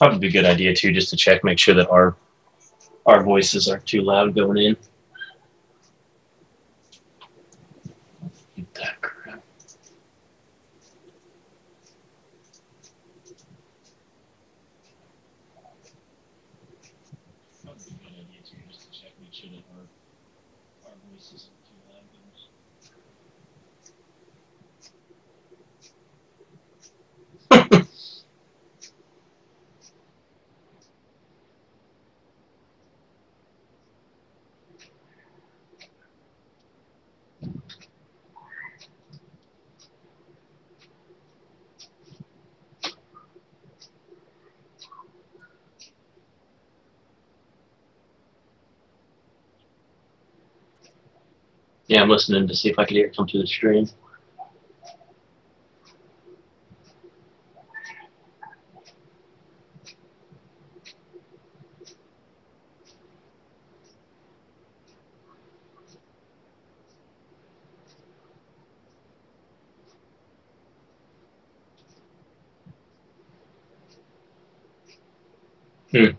Probably be a good idea too, just to check, make sure that our voices aren't too loud going in. Get that crap. Probably be a good idea too, just to check, make sure that our voices aren't too loud going in. Yeah, I'm listening to see if I can hear it come through the stream. Hmm.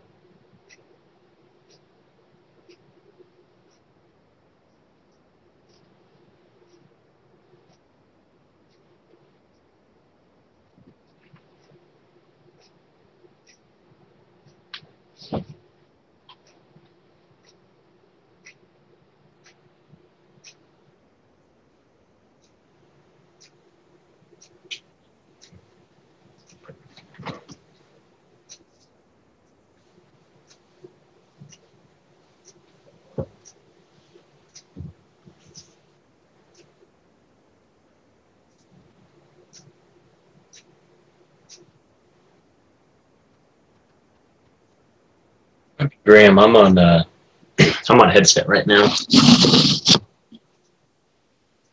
Graham, I'm on headset right now.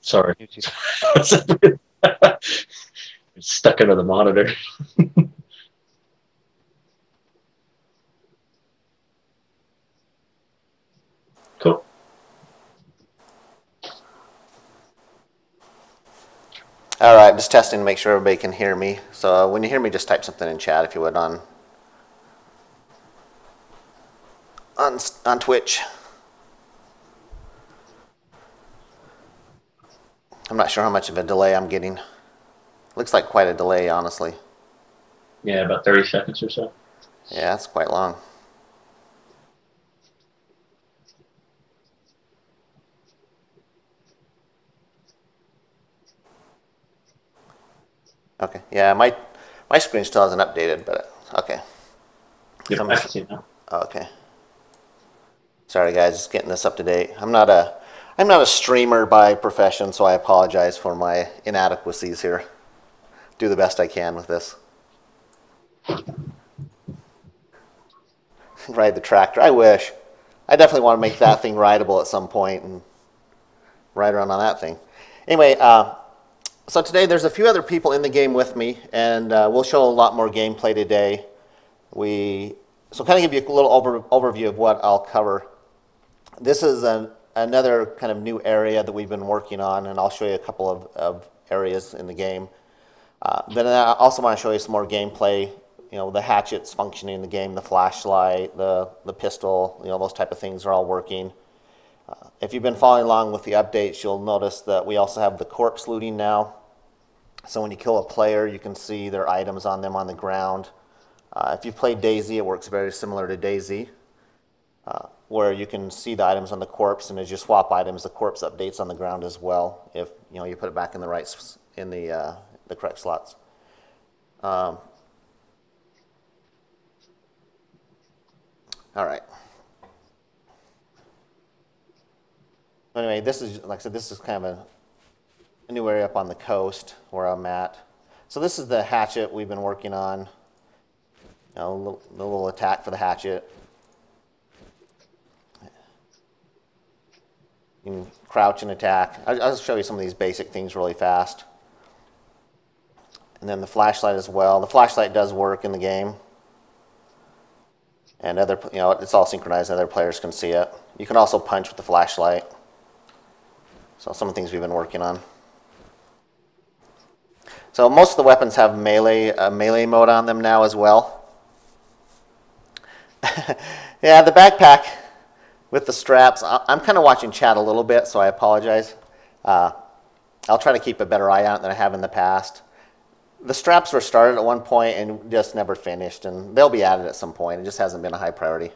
Sorry. It's stuck under the monitor. Cool. All right, just testing to make sure everybody can hear me. So when you hear me, just type something in chat if you would on Twitch. I'm not sure how much of a delay I'm getting. Looks like quite a delay, honestly. Yeah, about 30 seconds or so. Yeah, that's quite long. Okay, yeah, my screen still hasn't updated, but okay. Yep, I can see it now. Okay. Sorry guys, just getting this up to date. I'm not a streamer by profession, so I apologize for my inadequacies here. Do the best I can with this. Ride the tractor. I wish. I definitely want to make that thing rideable at some point and ride around on that thing. Anyway, so today there's a few other people in the game with me, and we'll show a lot more gameplay today. So kind of give you a little overview of what I'll cover. This is another kind of new area that we've been working on, and I'll show you a couple of areas in the game. Then I also want to show you some more gameplay. You know, the hatchets functioning in the game, the flashlight, the pistol, you know, those type of things are all working. If you've been following along with the updates, you'll notice that we also have the corpse looting now. So when you kill a player, you can see their items on them on the ground. If you've played DayZ, it works very similar to DayZ, where you can see the items on the corpse, and as you swap items, the corpse updates on the ground as well. If you put it back in the correct slots. All right. Anyway, this is, like I said, this is kind of a new area up on the coast where I'm at. So this is the hatchet we've been working on. The little attack for the hatchet. You can crouch and attack. I'll show you some of these basic things really fast. And then the flashlight as well. The flashlight does work in the game. And it's all synchronized, other players can see it. You can also punch with the flashlight. So some of the things we've been working on. So most of the weapons have melee mode on them now as well. Yeah, the backpack with the straps. I'm kind of watching chat a little bit, so I apologize. Uh, I'll try to keep a better eye on it than I have in the past. The straps were started at one point and just never finished, and they'll be added at some point. It just hasn't been a high priority.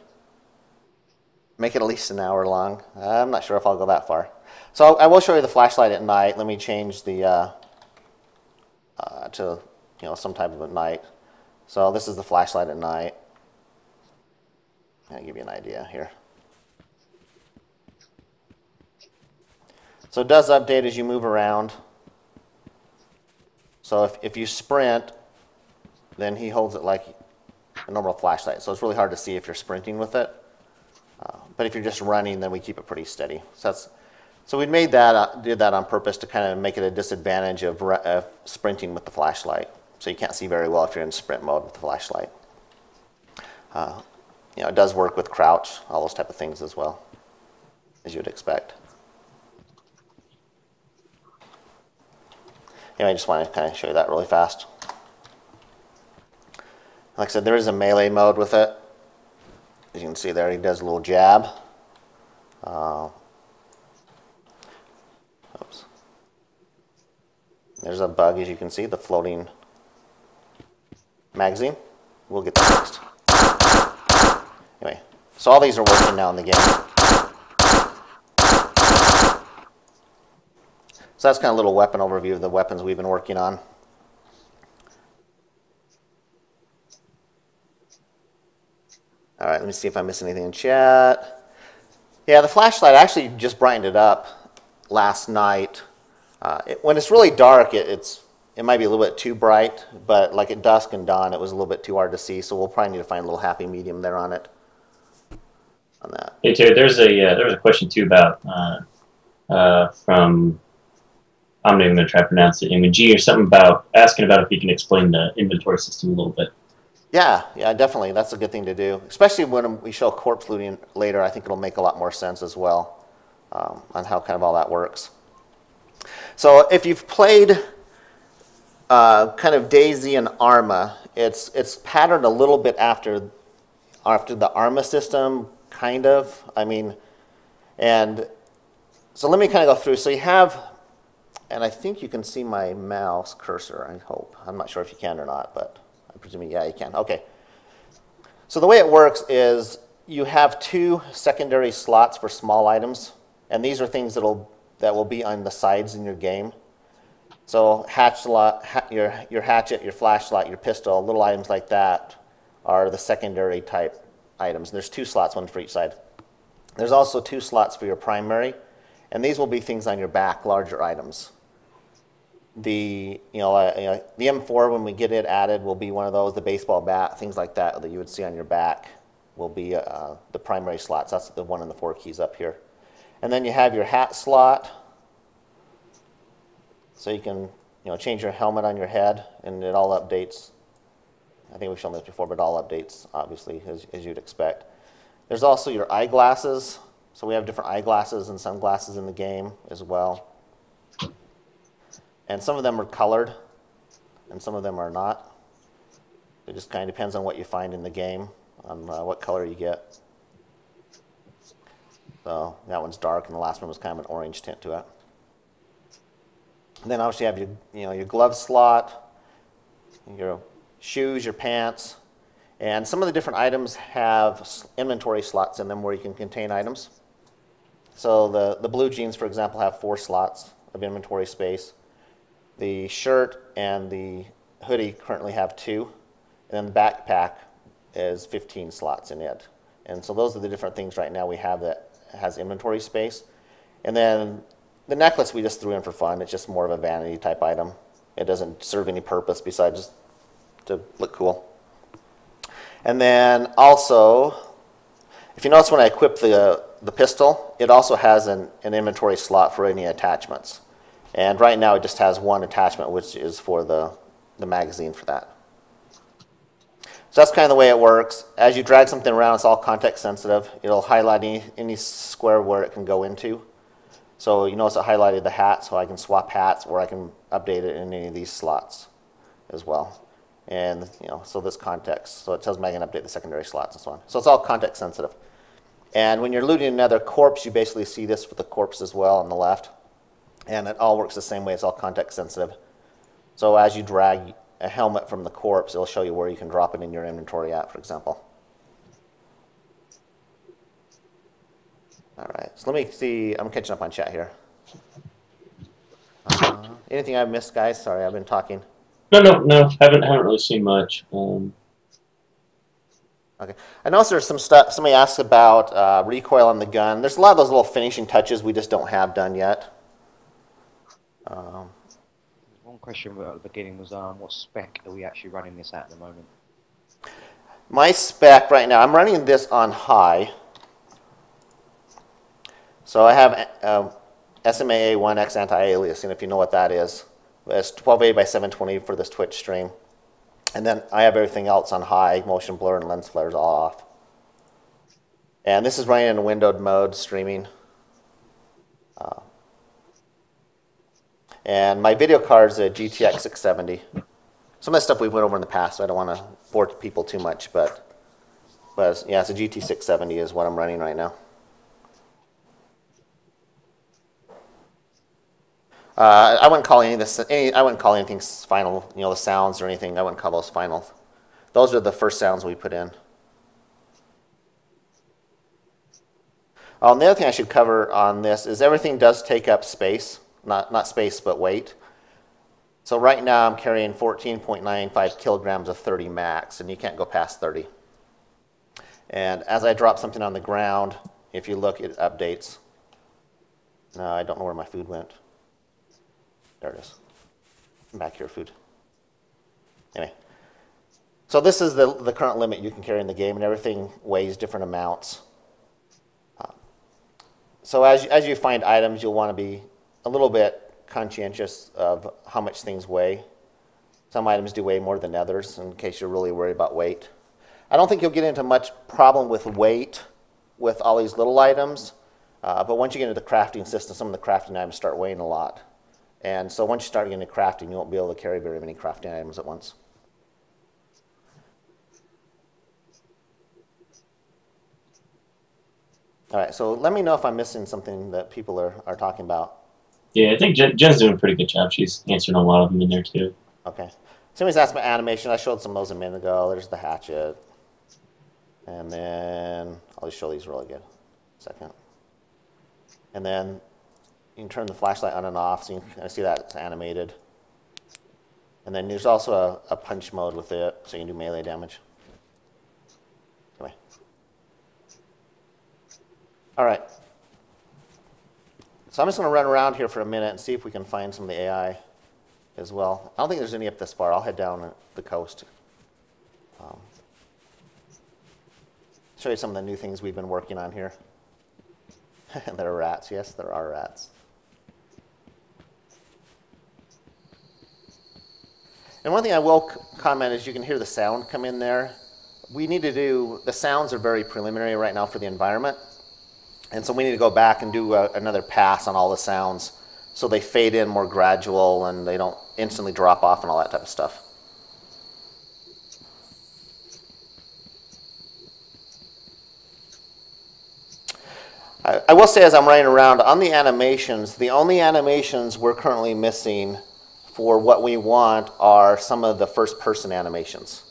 Make it at least an hour long. I'm not sure if I'll go that far. So I will show you the flashlight at night. Let me change the to some type of a night. So this is the flashlight at night. I'll give you an idea here. So it does update as you move around. So if you sprint, then he holds it like a normal flashlight. So it's really hard to see if you're sprinting with it. But if you're just running, then we keep it pretty steady. So we made that did that on purpose to kind of make it a disadvantage of sprinting with the flashlight. So you can't see very well if you're in sprint mode with the flashlight. It does work with crouch, all those type of things as well, as you would expect. Anyway, I just want to kind of show you that really fast. Like I said, there is a melee mode with it. As you can see there, he does a little jab. Oops. There's a bug, as you can see, the floating magazine. We'll get that fixed. Anyway, so all these are working now in the game. So that's kind of a little weapon overview of the weapons we've been working on. All right, let me see if I missed anything in chat. Yeah, the flashlight, I actually just brightened it up last night. When it's really dark, it might be a little bit too bright, but like at dusk and dawn, it was a little bit too hard to see, so we'll probably need to find a little happy medium there on it. On that. Hey Terry, there's a question too about from I'm not even going to try to pronounce it, MG or something about asking about if you can explain the inventory system a little bit. Yeah, definitely. That's a good thing to do, especially when we show corpse looting later. I think it'll make a lot more sense as well on how kind of all that works. So if you've played kind of Daisy and Arma, it's patterned a little bit after the Arma system, kind of. And so let me kind of go through. So you have, and I think you can see my mouse cursor, I hope. I'm not sure if you can or not, but I'm presuming, yeah, you can. Okay. So the way it works is you have two secondary slots for small items, and these are things that will be on the sides in your game. So your hatchet, your flashlight, your pistol, little items like that are the secondary type items. There's two slots, one for each side. There's also two slots for your primary, and these will be things on your back, larger items. The M4, when we get it added, will be one of those. The baseball bat, things like that you would see on your back will be the primary slots. That's the one in the 4 keys up here. And then you have your hat slot, so you can change your helmet on your head, and it all updates. I think we've shown this before, but it all updates, obviously, as you'd expect. There's also your eyeglasses. So we have different eyeglasses and sunglasses in the game as well. And some of them are colored, and some of them are not. It just kind of depends on what you find in the game, on what color you get. So that one's dark, and the last one was kind of an orange tint to it. And then obviously you have your glove slot, your shoes, your pants, and some of the different items have inventory slots in them where you can contain items. So the blue jeans, for example, have 4 slots of inventory space. The shirt and the hoodie currently have 2, and then the backpack is 15 slots in it. And so those are the different things right now we have that has inventory space. And then the necklace we just threw in for fun. It's just more of a vanity type item. It doesn't serve any purpose besides just to look cool. And then also, if you notice when I equip the pistol, it also has an inventory slot for any attachments. And right now it just has one attachment, which is for the magazine for that. So that's kind of the way it works. As you drag something around, it's all context sensitive. It'll highlight any square where it can go into. So you notice it highlighted the hat, so I can swap hats, or I can update it in any of these slots as well. And so this context, so it tells me I can update the secondary slots and so on. So it's all context sensitive. And when you're looting another corpse, you basically see this for the corpse as well on the left. And it all works the same way. It's all context sensitive. So as you drag a helmet from the corpse, it'll show you where you can drop it in your inventory at, for example. All right, so let me see. I'm catching up on chat here. Anything I've missed, guys? Sorry, I've been talking. No. Haven't really seen much. Okay. I noticed there's some stuff. Somebody asked about recoil on the gun. There's a lot of those little finishing touches we just don't have done yet. One question at the beginning was, what spec are we actually running this at the moment? My spec right now, I'm running this on high. So I have SMAA1X anti-aliasing, if you know what that is. It's 1280 by 720 for this Twitch stream. And then I have everything else on high, motion blur and lens flares all off. And this is running in a windowed mode, streaming. And my video card is a GTX 670. Some of the stuff we went over in the past, so I don't want to bore people too much, but yeah, it's a GT 670 is what I'm running right now. I wouldn't call I wouldn't call anything final. The sounds or anything. I wouldn't call those final. Those are the first sounds we put in. Oh, and the other thing I should cover on this is everything does take up space, not space but weight. So right now I'm carrying 14.95 kilograms of 30 max, and you can't go past 30. And as I drop something on the ground, if you look, it updates. No, I don't know where my food went. There it is. Back here, food. Anyway, so this is the current limit you can carry in the game, and everything weighs different amounts. So as you find items, you'll want to be a little bit conscientious of how much things weigh. Some items do weigh more than others, in case you're really worried about weight. I don't think you'll get into much problem with weight with all these little items, but once you get into the crafting system, some of the crafting items start weighing a lot. And so once you start getting into crafting, you won't be able to carry very many crafting items at once. All right, so let me know if I'm missing something that people are talking about. Yeah, I think Jen's doing a pretty good job. She's answering a lot of them in there, too. Okay. Somebody's asked about animation. I showed some of those a minute ago. There's the hatchet. And then I'll just show these really good. Second. And then you can turn the flashlight on and off, so you can see that it's animated. And then there's also a punch mode with it, so you can do melee damage. Anyway. All right. So I'm just going to run around here for a minute and see if we can find some of the AI as well. I don't think there's any up this far. I'll head down the coast. Show you some of the new things we've been working on here. There are rats. Yes, there are rats. And one thing I will comment is you can hear the sound come in there. We need to do, the sounds are very preliminary right now for the environment. And so we need to go back and do another pass on all the sounds so they fade in more gradual and they don't instantly drop off and all that type of stuff. I will say as I'm running around on the animations, the only animations we're currently missing for what we want are some of the first-person animations.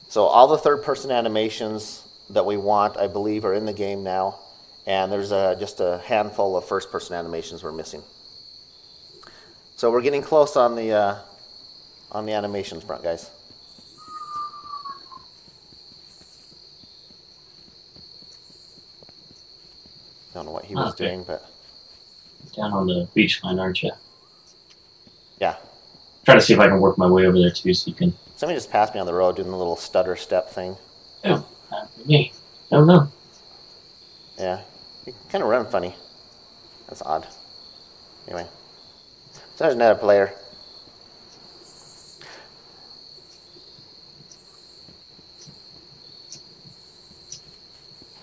So all the third-person animations that we want, I believe, are in the game now. And there's just a handful of first-person animations we're missing. So we're getting close on the animations front, guys. I don't know what he was doing, but... Down on the beach line, aren't you? Yeah. Trying to see if I can work my way over there, too, so you can... Somebody just passed me on the road doing the little stutter step thing. Oh, not for me. I don't know. Yeah. You kind of run funny. That's odd. Anyway. So there's another player.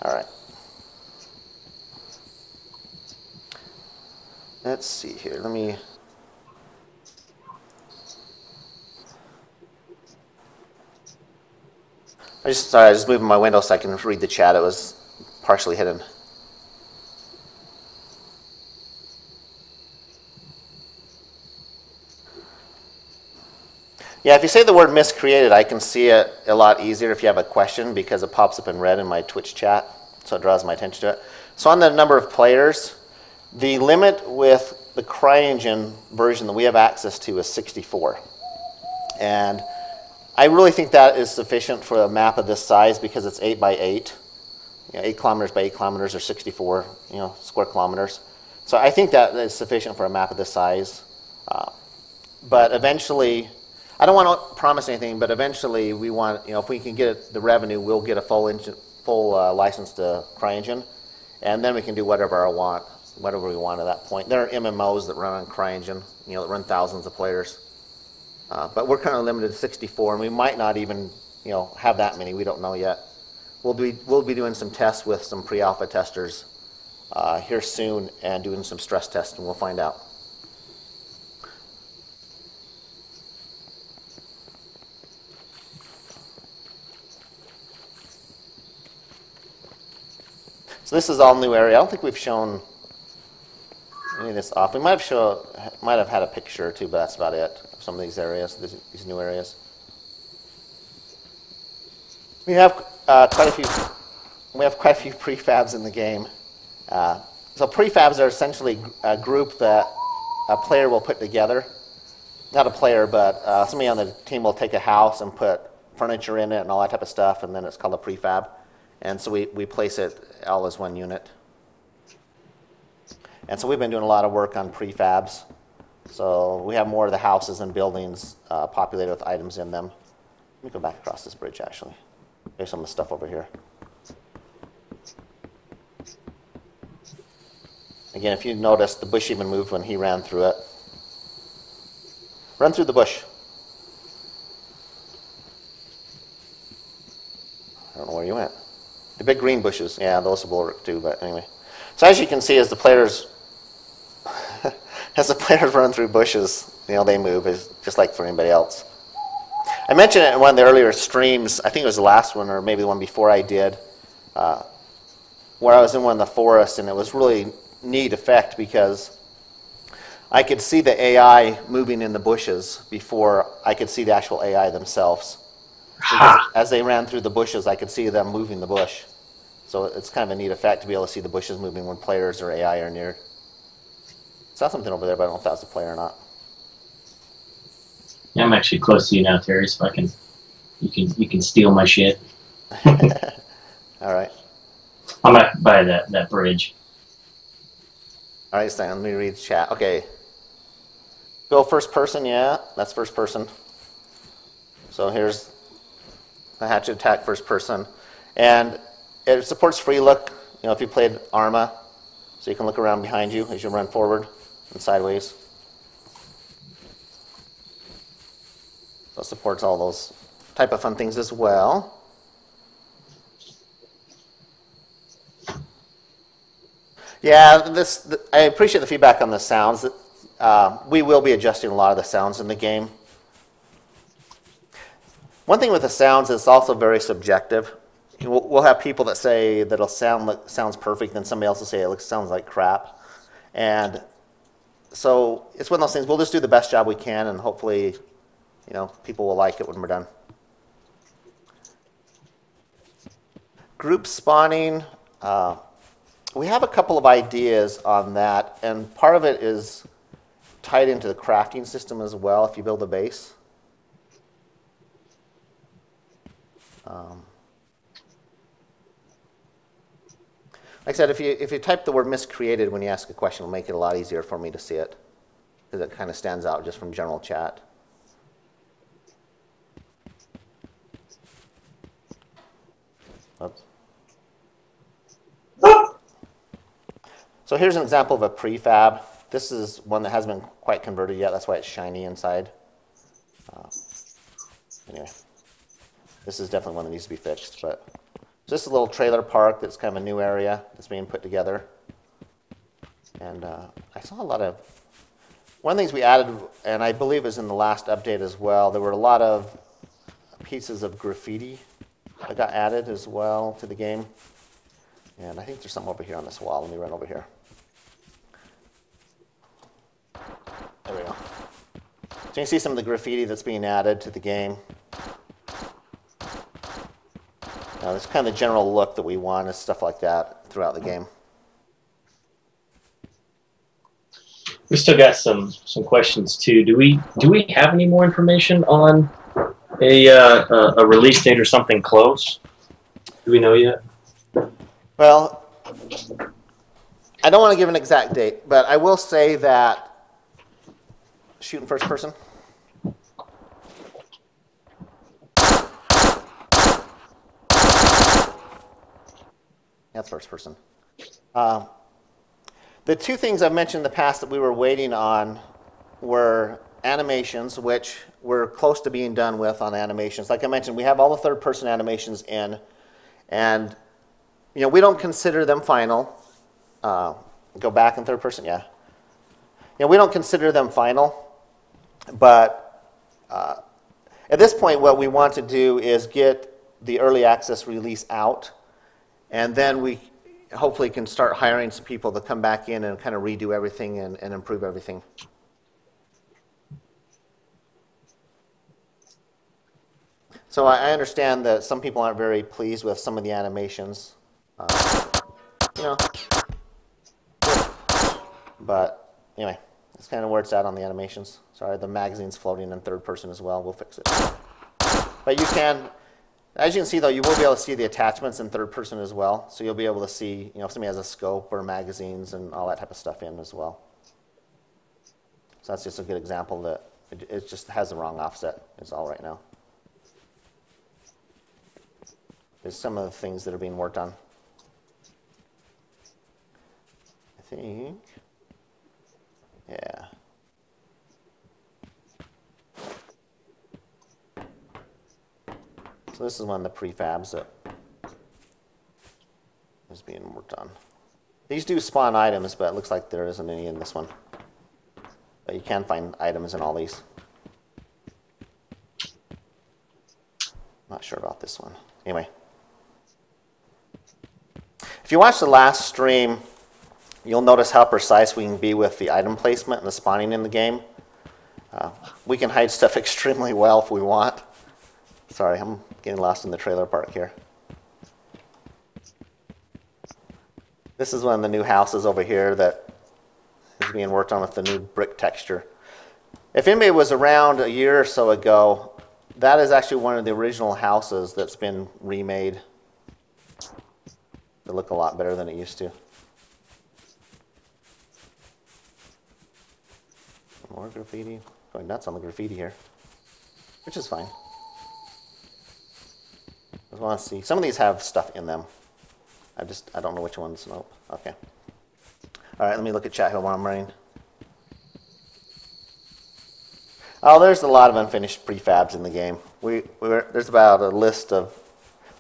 All right. Let's see here. Let me... Sorry, I was just moving my window so I can read the chat. It was partially hidden. Yeah, if you say the word miscreated, I can see it a lot easier if you have a question because it pops up in red in my Twitch chat, so it draws my attention to it. So on the number of players, the limit with the CryEngine version that we have access to is 64. And I really think that is sufficient for a map of this size because it's 8 by 8. 8 kilometers by 8 kilometers or 64 square kilometers. So I think that is sufficient for a map of this size. But eventually, I don't want to promise anything, but eventually we want, if we can get the revenue, we'll get a full license to CryEngine, and then we can do whatever we want at that point. There are MMOs that run on CryEngine, that run thousands of players. But we're kind of limited to 64, and we might not even, have that many. We don't know yet. We'll be doing some tests with some pre-alpha testers here soon, and doing some stress tests, and we'll find out. So this is all new area. I don't think we've shown any of this off. We might have had a picture or two, but that's about it. Some of these areas, these new areas. We have quite a few. We have quite a few prefabs in the game. So prefabs are essentially a group that a player will put together. Not a player, but somebody on the team will take a house and put furniture in it and all that type of stuff, and then it's called a prefab. And so we place it all as one unit. And so we've been doing a lot of work on prefabs. So we have more of the houses and buildings populated with items in them. Let me go back across this bridge, actually. There's some of the stuff over here. Again, if you notice, the bush even moved when he ran through it. Run through the bush. I don't know where you went. The big green bushes, yeah, those will work too, but anyway. So as you can see, as the players run through bushes, they move, just like for anybody else. I mentioned it in one of the earlier streams, I think it was the last one, or maybe the one before I did, where I was in one of the forests, and it was really neat effect because I could see the AI moving in the bushes before I could see the actual AI themselves. As they ran through the bushes, I could see them moving the bush. So it's kind of a neat effect to be able to see the bushes moving when players or AI are near. I saw something over there, but I don't know if that was a player or not. Yeah, I'm actually close to you now, Terry, so you can steal my shit. All right. I'm by that bridge. All right, Stan, let me read the chat. Okay. Go first person, yeah, that's first person. So here's the hatchet attack first person. And it supports free look, if you played Arma, so you can look around behind you as you run forward and sideways. So it supports all those type of fun things as well. Yeah, I appreciate the feedback on the sounds. We will be adjusting a lot of the sounds in the game. One thing with the sounds is it's also very subjective. We'll have people that say that it'll sounds perfect, then somebody else will say it sounds like crap. And so it's one of those things, we'll just do the best job we can, and hopefully, people will like it when we're done. Group spawning, we have a couple of ideas on that, and part of it is tied into the crafting system as well if you build a base. Like I said, if you type the word miscreated when you ask a question, it'll make it a lot easier for me to see it, because it kind of stands out just from general chat. Oops. So here's an example of a prefab. This is one that hasn't been quite converted yet. That's why it's shiny inside. Anyway, this is definitely one that needs to be fixed. But just a little trailer park that's kind of a new area that's being put together. And I saw a lot of, one of the things we added, and I believe is in the last update as well, there were a lot of pieces of graffiti that got added as well to the game. And I think there's something over here on this wall. Let me run over here. There we go. So you can see some of the graffiti that's being added to the game. Now, that's kind of the general look that we want, is stuff like that throughout the game. We still got some questions too. Do we have any more information on a release date or something close? Do we know yet? Well, I don't want to give an exact date, but I will say that shooting first person. That's first person. The two things I've mentioned in the past that we were waiting on were animations, which we're close to being done with on animations. Like I mentioned, we have all the third-person animations in, and we don't consider them final. Go back in third person, yeah. We don't consider them final, but at this point, what we want to do is get the early access release out, and then we hopefully can start hiring some people to come back in and kind of redo everything and improve everything. So I understand that some people aren't very pleased with some of the animations. But anyway, that's kind of where it's at on the animations. Sorry, the magazine's floating in third person as well. We'll fix it. But you can, as you can see though, you will be able to see the attachments in third person as well. So you'll be able to see, if somebody has a scope or magazines and all that type of stuff in as well. So that's just a good example that it just has the wrong offset is all right now. There's some of the things that are being worked on. I think, yeah. So this is one of the prefabs that is being worked on. These do spawn items, but it looks like there isn't any in this one. But you can find items in all these. Not sure about this one. Anyway. If you watch the last stream, you'll notice how precise we can be with the item placement and the spawning in the game. We can hide stuff extremely well if we want. Sorry, I'm getting lost in the trailer park here. This is one of the new houses over here that is being worked on with the new brick texture. If anybody was around a year or so ago, that is actually one of the original houses that's been remade. They look a lot better than it used to. More graffiti. Going nuts on the graffiti here, which is fine. I just want to see. Some of these have stuff in them. I don't know which ones. Nope. Okay. All right, let me look at chat here while I'm running. Oh, there's a lot of unfinished prefabs in the game. There's about a list of...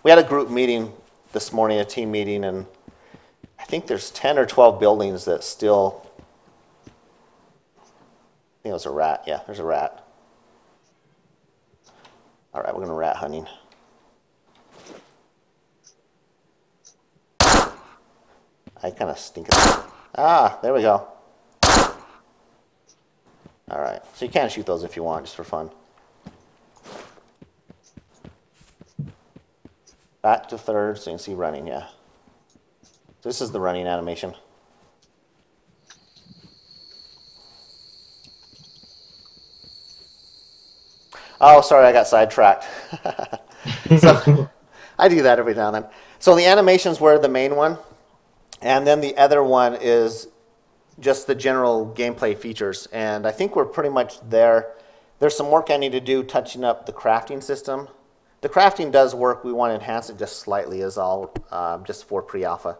We had a group meeting this morning, a team meeting, and I think there's 10 or 12 buildings that still... I think it was a rat. Yeah, there's a rat. All right, we're going to rat hunting. I kind of stink at that. There we go. All right, so you can shoot those if you want, just for fun. Back to third, so you can see running, yeah. So this is the running animation. Oh, sorry, I got sidetracked. So I do that every now and then. So the animations were the main one, and then the other one is just the general gameplay features. And I think we're pretty much there. There's some work I need to do touching up the crafting system. The crafting does work. We want to enhance it just slightly is all, just for pre-alpha.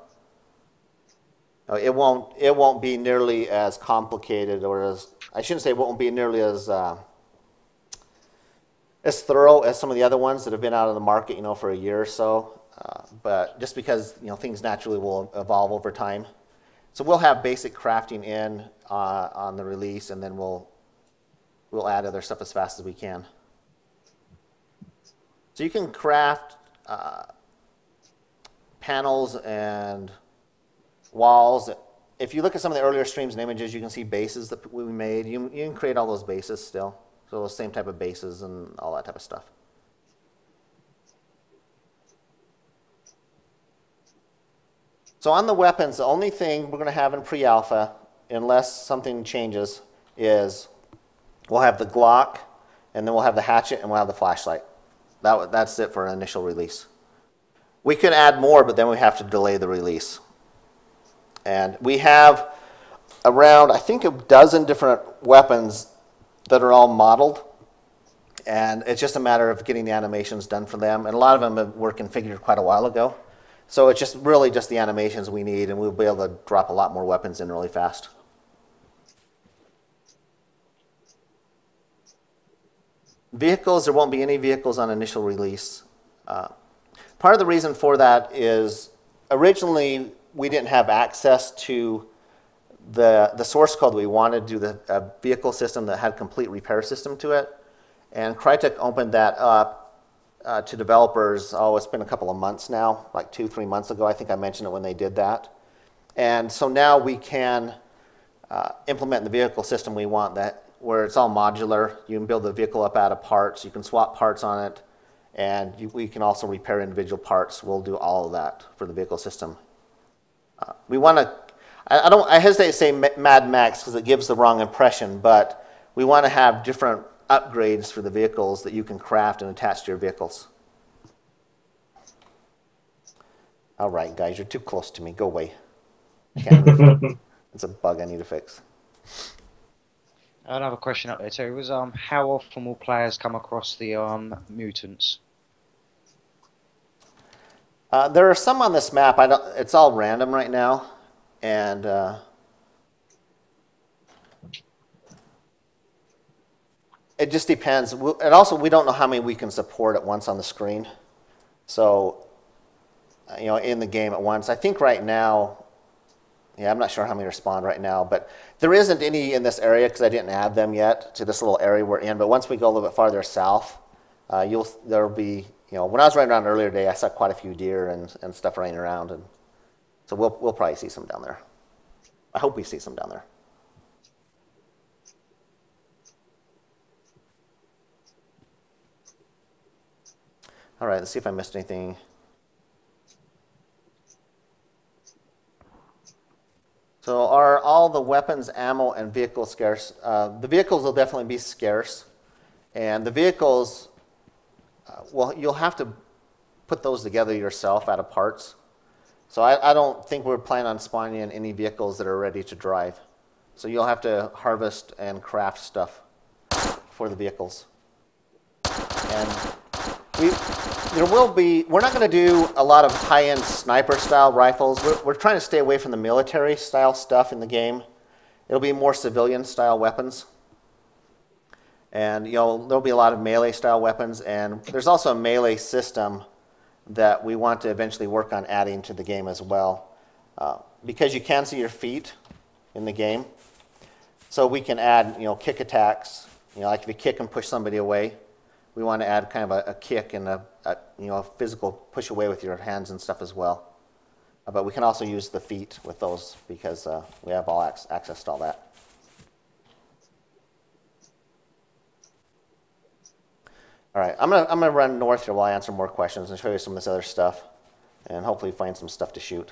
It won't be nearly as complicated, or as, I shouldn't say it won't be nearly as thorough as some of the other ones that have been out of the market, for a year or so. But just because, things naturally will evolve over time. So we'll have basic crafting in on the release, and then we'll add other stuff as fast as we can. So you can craft panels and walls. If you look at some of the earlier streams and images, you can see bases that we made. You can create all those bases still. So those same type of bases and all that type of stuff. So on the weapons, the only thing we're going to have in pre-alpha, unless something changes, is we'll have the Glock, and then we'll have the hatchet, and we'll have the flashlight. That's it for an initial release. We could add more, but then we have to delay the release. And we have around, I think, a dozen different weapons that are all modeled. And it's just a matter of getting the animations done for them. And a lot of them were configured quite a while ago. So it's just really just the animations we need, and we'll be able to drop a lot more weapons in really fast. Vehicles, there won't be any vehicles on initial release. Part of the reason for that is originally we didn't have access to the source code we wanted to do the vehicle system that had complete repair system to it. And Crytek opened that up to developers, it's been a couple of months now, like 2-3 months ago. I think I mentioned it when they did that. And so now we can implement the vehicle system we want, where it's all modular. You can build the vehicle up out of parts. You can swap parts on it. And we can also repair individual parts. We'll do all of that for the vehicle system. We want to, I hesitate to say Mad Max because it gives the wrong impression, but we want to have different upgrades for the vehicles that you can craft and attach to your vehicles. All right, guys, you're too close to me. Go away. It's a bug I need to fix. Another question up there too was how often will players come across the mutants? There are some on this map. It's all random right now, and it just depends. And also, we don't know how many we can support at once on the screen. So, in the game at once. I think right now. Yeah, I'm not sure how many respond right now, but there isn't any in this area because I didn't add them yet to this little area we're in. But once we go a little bit farther south, there'll be, when I was running around earlier today, I saw quite a few deer and stuff running around, and so we'll probably see some down there. I hope we see some down there. All right, let's see if I missed anything. So are all the weapons, ammo, and vehicles scarce? The vehicles will definitely be scarce. And the vehicles, well, you'll have to put those together yourself out of parts. So I don't think we're planning on spawning in any vehicles that are ready to drive. So you'll have to harvest and craft stuff for the vehicles. And we're not going to do a lot of high-end sniper-style rifles. We're trying to stay away from the military-style stuff in the game. It'll be more civilian-style weapons. And there'll be a lot of melee-style weapons. And there's also a melee system that we want to eventually work on adding to the game as well. Because you can see your feet in the game. So we can add, kick attacks. Like if you kick and push somebody away. We want to add kind of a kick and a physical push away with your hands and stuff as well. But we can also use the feet with those because we have all access to all that. All right, I'm gonna run north here while I answer more questions and show you some of this other stuff, and hopefully find some stuff to shoot.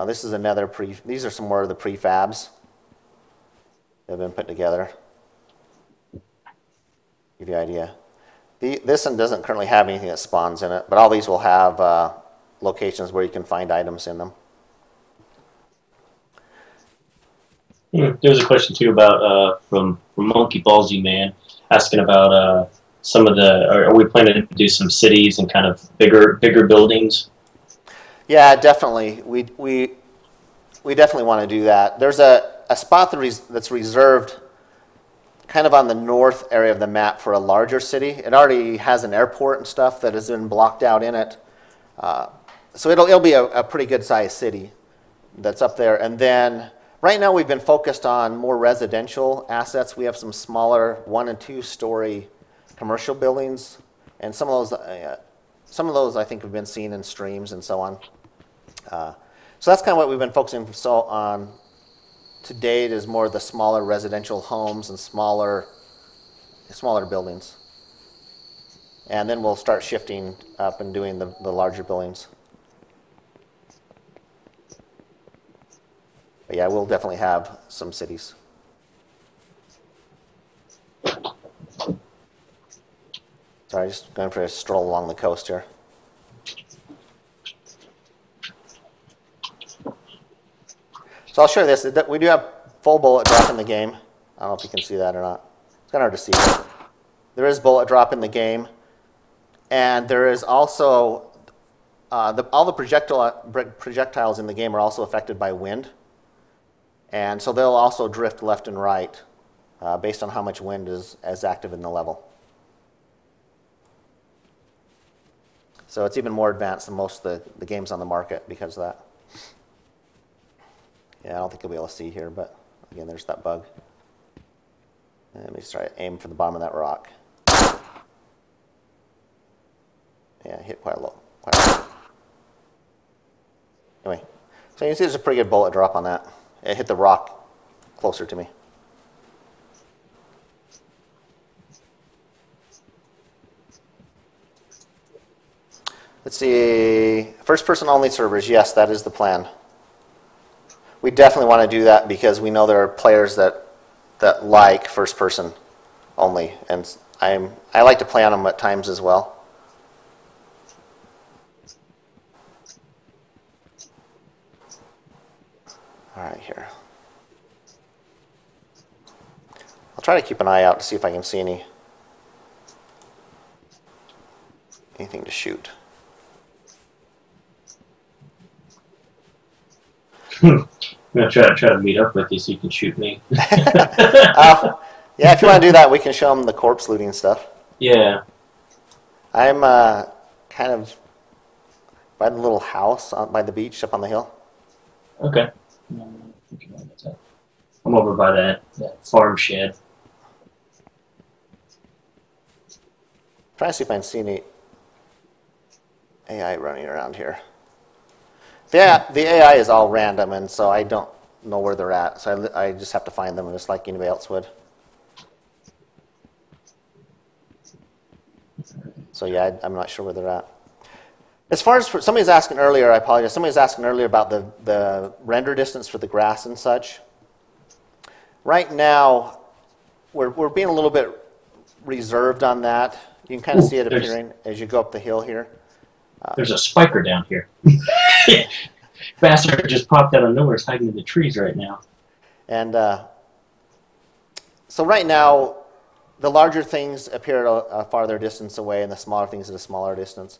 This is another these are some more of the prefabs that have been put together. Give you an idea. This one doesn't currently have anything that spawns in it, but all these will have locations where you can find items in them. There's a question too about from Monkey Ballsy Man asking about some of the. Are we planning to do some cities and kind of bigger buildings? Yeah, definitely. We definitely want to do that. There's a spot that's reserved kind of on the north area of the map for a larger city. It already has an airport and stuff that has been blocked out in it. So it'll be a pretty good sized city that's up there. And then right now we've been focused on more residential assets. We have some smaller 1- and 2-story commercial buildings, and some of those I think have been seen in streams and so on. So that's kind of what we've been focusing on to date, is more the smaller residential homes and smaller buildings. And then we'll start shifting up and doing the larger buildings. But yeah, we'll definitely have some cities. Sorry, just going for a stroll along the coast here. So I'll show you this. We do have full bullet drop in the game. I don't know if you can see that or not. It's kind of hard to see. But there is bullet drop in the game. And there is also, all the projectiles in the game are also affected by wind. And so they'll also drift left and right based on how much wind is active in the level. So it's even more advanced than most of the games on the market because of that. Yeah, I don't think you'll be able to see here, but again, there's that bug. And let me just try to aim for the bottom of that rock. Yeah, hit quite low. Anyway, so you can see there's a pretty good bullet drop on that. It hit the rock closer to me. Let's see, first person only servers, yes, that is the plan. We definitely want to do that because we know there are players that like first person only, and I like to play on them at times as well. All right, here. I'll try to keep an eye out to see if I can see anything to shoot. I'm going to try to meet up with you so you can shoot me. Yeah, if you want to do that, we can show them the corpse looting stuff. Yeah. I'm kind of by the little house by the beach up on the hill. Okay. I'm over by that farm shed. Trying to see if I can see any AI running around here. The AI is all random, and so I don't know where they're at. So I just have to find them just like anybody else would. So yeah, I'm not sure where they're at. As far as somebody's asking earlier, I apologize. Somebody was asking earlier about the render distance for the grass and such. Right now, we're being a little bit reserved on that. You can kind of see it appearing as you go up the hill here. There's a spiker down here. Bastard just popped out of nowhere. It's hiding in the trees right now. And so right now, the larger things appear at a farther distance away, and the smaller things at a smaller distance.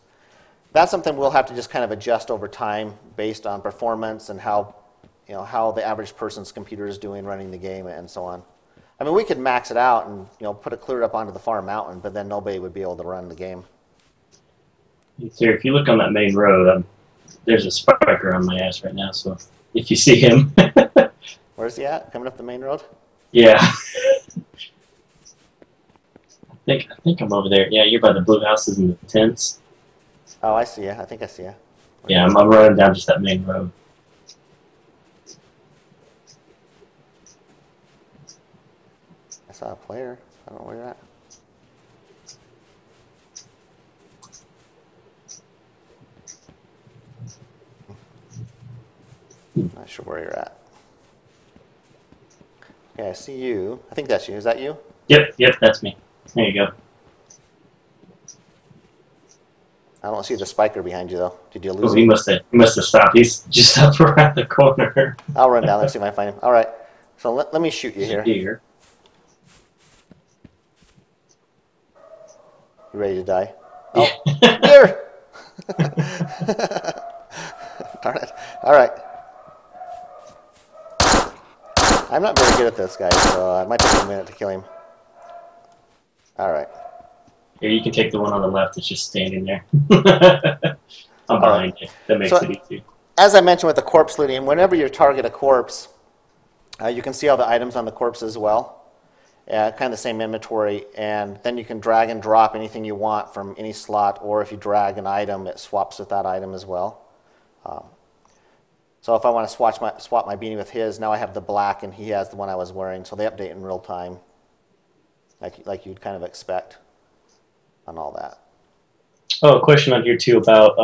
That's something we'll have to just kind of adjust over time based on performance and how the average person's computer is doing running the game and so on. I mean, we could max it out and put it clear up onto the far mountain, but then nobody would be able to run the game. Sir, if you look on that main road, there's a spiker on my ass right now. So if you see him, where's he at? Coming up the main road? Yeah. I think I'm over there. Yeah, you're by the blue houses and the tents. Oh, I see you. I think I see you. Yeah, I'm running down just that main road. I saw a player. I don't know where you're at. Not sure where you're at. Okay, I see you. I think that's you. Is that you? Yep, that's me. There you go. I don't see the spiker behind you, though. Did you lose him? He must have stopped. He's just up around the corner. I'll run down there and see if I can find him. All right. So let me shoot you here. Deer. You ready to die? Oh, deer! Darn it. All right. I'm not very good at this, guys, so it might take me a minute to kill him. All right. Here, you can take the one on the left that's just standing there. I'm behind you. That makes it easy. As I mentioned with the corpse looting, whenever you target a corpse, you can see all the items on the corpse as well. kind of the same inventory, and then you can drag and drop anything you want from any slot, or if you drag an item, it swaps with that item as well. So if I want to swap my beanie with his, now I have the black and he has the one I was wearing, so they update in real time, like you'd kind of expect on all that. Oh, a question on here too about,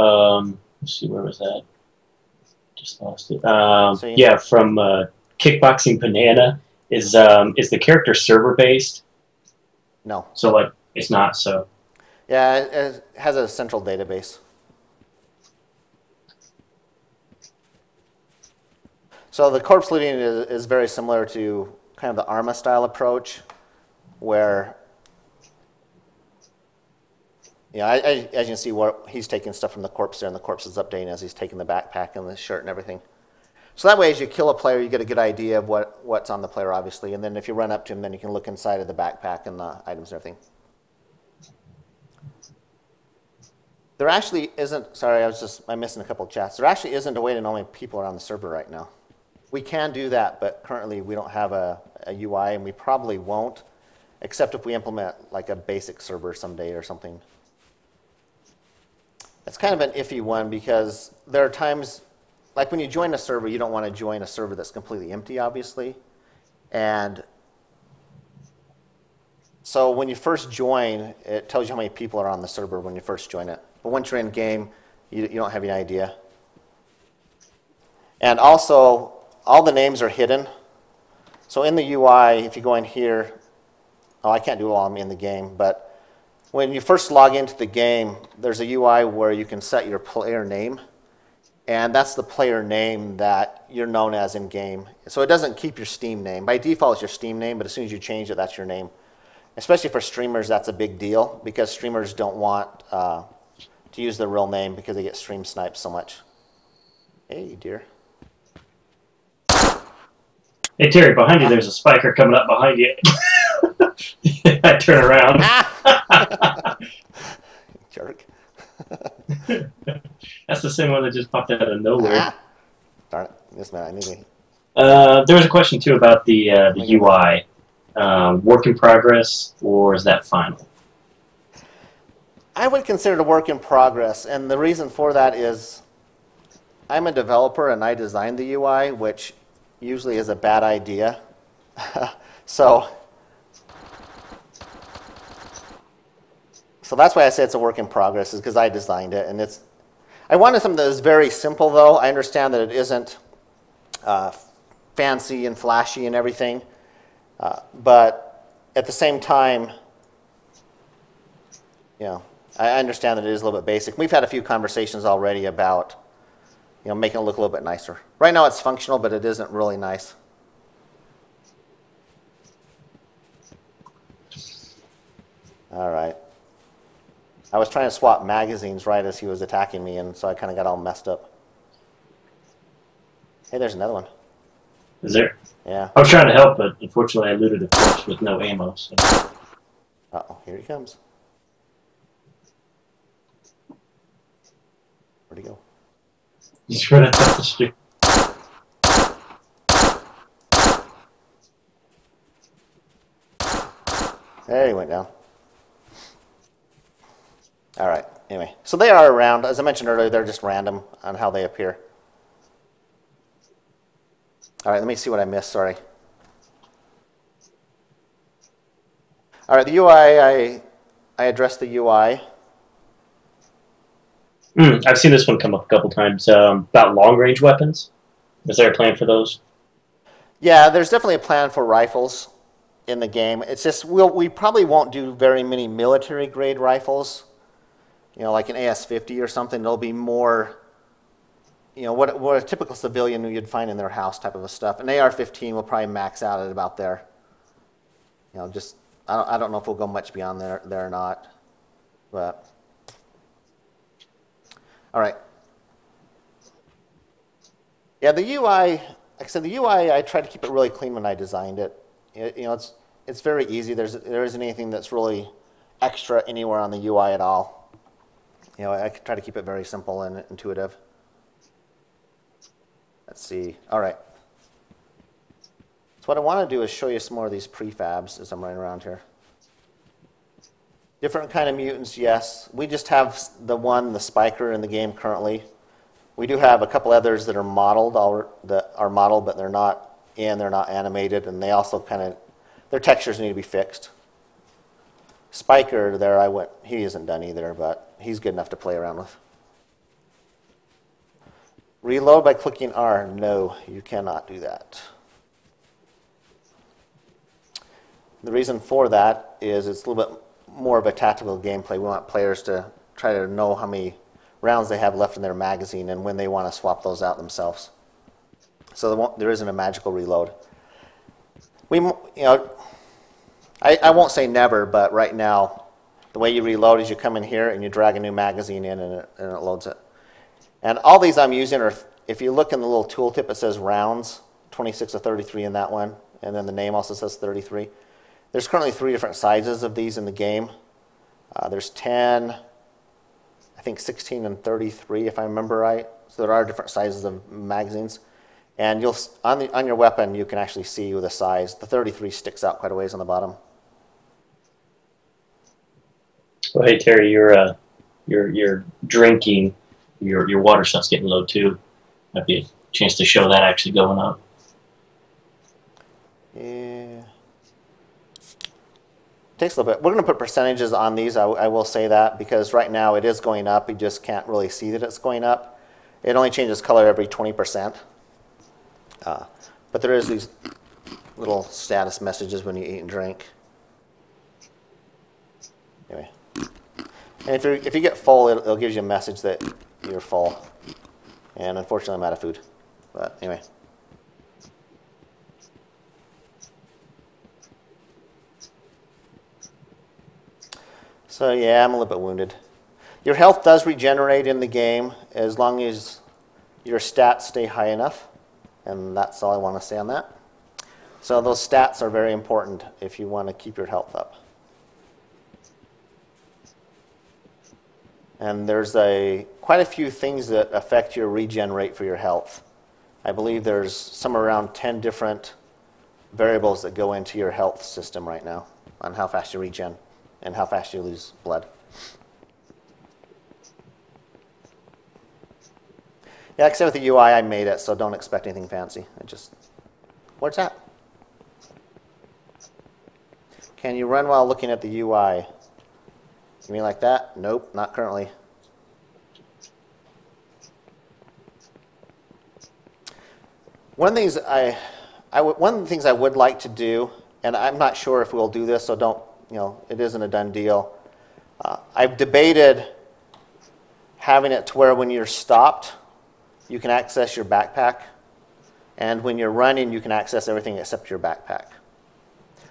let's see, where was that? Just lost it. Yeah, from Kickboxing Banana. Is the character server based? No. So like it's not. So yeah, it has a central database. So the corpse looting is very similar to kind of the Arma style approach, where as you can see, where he's taking stuff from the corpse there, and the corpse is updating as he's taking the backpack and the shirt and everything. So that way, as you kill a player, you get a good idea of what's on the player, obviously. And then if you run up to him, then you can look inside of the backpack and the items and everything. There actually isn't, sorry, I'm missing a couple of chats. There actually isn't a way to know how many people are on the server right now. We can do that, but currently we don't have a UI, and we probably won't, except if we implement like a basic server someday or something. It's kind of an iffy one because there are times, like when you join a server, you don't want to join a server that's completely empty, obviously. And so when you first join, it tells you how many people are on the server when you first join it. But once you're in game, you don't have any idea. And also, all the names are hidden. So in the UI, if you go in here, oh, I can't do it while I'm in the game, but when you first log into the game, there's a UI where you can set your player name. And that's the player name that you're known as in game. So it doesn't keep your Steam name. By default, it's your Steam name, but as soon as you change it, that's your name. Especially for streamers, that's a big deal because streamers don't want to use their real name because they get stream sniped so much. Hey, dear. Hey, Terry, behind you, there's a spiker coming up behind you. I turn around. Jerk. That's the same one that just popped out of nowhere. Darn it. This man, I need to... There was a question, too, about the UI. Work in progress, or is that final? I would consider it a work in progress, and the reason for that is I'm a developer and I designed the UI, which usually is a bad idea. So that's why I say it's a work in progress, is because I designed it, and I wanted something that was very simple, though. I understand that it isn't fancy and flashy and everything, but at the same time, I understand that it is a little bit basic. We've had a few conversations already about making it look a little bit nicer. Right now it's functional, but it isn't really nice. All right. I was trying to swap magazines right as he was attacking me, and so I kind of got all messed up. Hey, there's another one. Is there? Yeah. I was trying to help, but unfortunately I looted a corpse with no ammo. So. Uh-oh, here he comes. Where'd he go? He's running up the street. There he went down. All right, anyway. So they are around. As I mentioned earlier, they're just random on how they appear. All right, let me see what I missed, sorry. All right, the UI, I addressed the UI. I've seen this one come up a couple times about long-range weapons. Is there a plan for those? Yeah, there's definitely a plan for rifles in the game. It's just we probably won't do very many military-grade rifles. Like an AS-50 or something. It'll be more, what a typical civilian you'd find in their house type of a stuff. An AR-15 will probably max out at about there. Just I don't know if we'll go much beyond there or not, but. All right. Yeah, the UI, like I said, the UI, I tried to keep it really clean when I designed it. It's very easy. There isn't anything that's really extra anywhere on the UI at all. I try to keep it very simple and intuitive. Let's see. All right. So what I want to do is show you some more of these prefabs as I'm running around here. Different kind of mutants, yes. We just have the spiker in the game currently. We do have a couple others that are modeled, but they're not animated, and they also their textures need to be fixed. Spiker there, he isn't done either, but he's good enough to play around with. Reload by clicking R. No, you cannot do that. The reason for that is it's a little bit more of a tactical gameplay. We want players to try to know how many rounds they have left in their magazine and when they want to swap those out themselves. So there isn't a magical reload. I won't say never, but right now, the way you reload is you come in here and you drag a new magazine in and it loads it. And all these I'm using are, if you look in the little tooltip, it says rounds, 26 of 33 in that one, and then the name also says 33. There's currently 3 different sizes of these in the game. There's 10, I think 16 and 33 if I remember right. So there are different sizes of magazines. And on your weapon, you can actually see the size. The 33 sticks out quite a ways on the bottom. Well, hey Terry, you're drinking. Your water stuff's getting low too. Might be a chance to show that actually going up. Yeah. Takes a little bit. We're going to put percentages on these. I will say that because right now it is going up. You just can't really see that it's going up. It only changes color every 20%. But there is these little status messages when you eat and drink. Anyway, and if you get full, it'll give you a message that you're full. And unfortunately, I'm out of food. But anyway. So yeah, I'm a little bit wounded. Your health does regenerate in the game as long as your stats stay high enough. And that's all I want to say on that. So those stats are very important if you want to keep your health up. And there's quite a few things that affect your regen rate for your health. I believe there's somewhere around 10 different variables that go into your health system right now on how fast you regen and how fast you lose blood. Yeah, like I said with the UI, I made it, so don't expect anything fancy. What's that? Can you run while looking at the UI? You mean like that? Nope, not currently. One of the things I would like to do, and I'm not sure if we'll do this, so it isn't a done deal. I've debated having it to where when you're stopped, you can access your backpack, and when you're running, you can access everything except your backpack.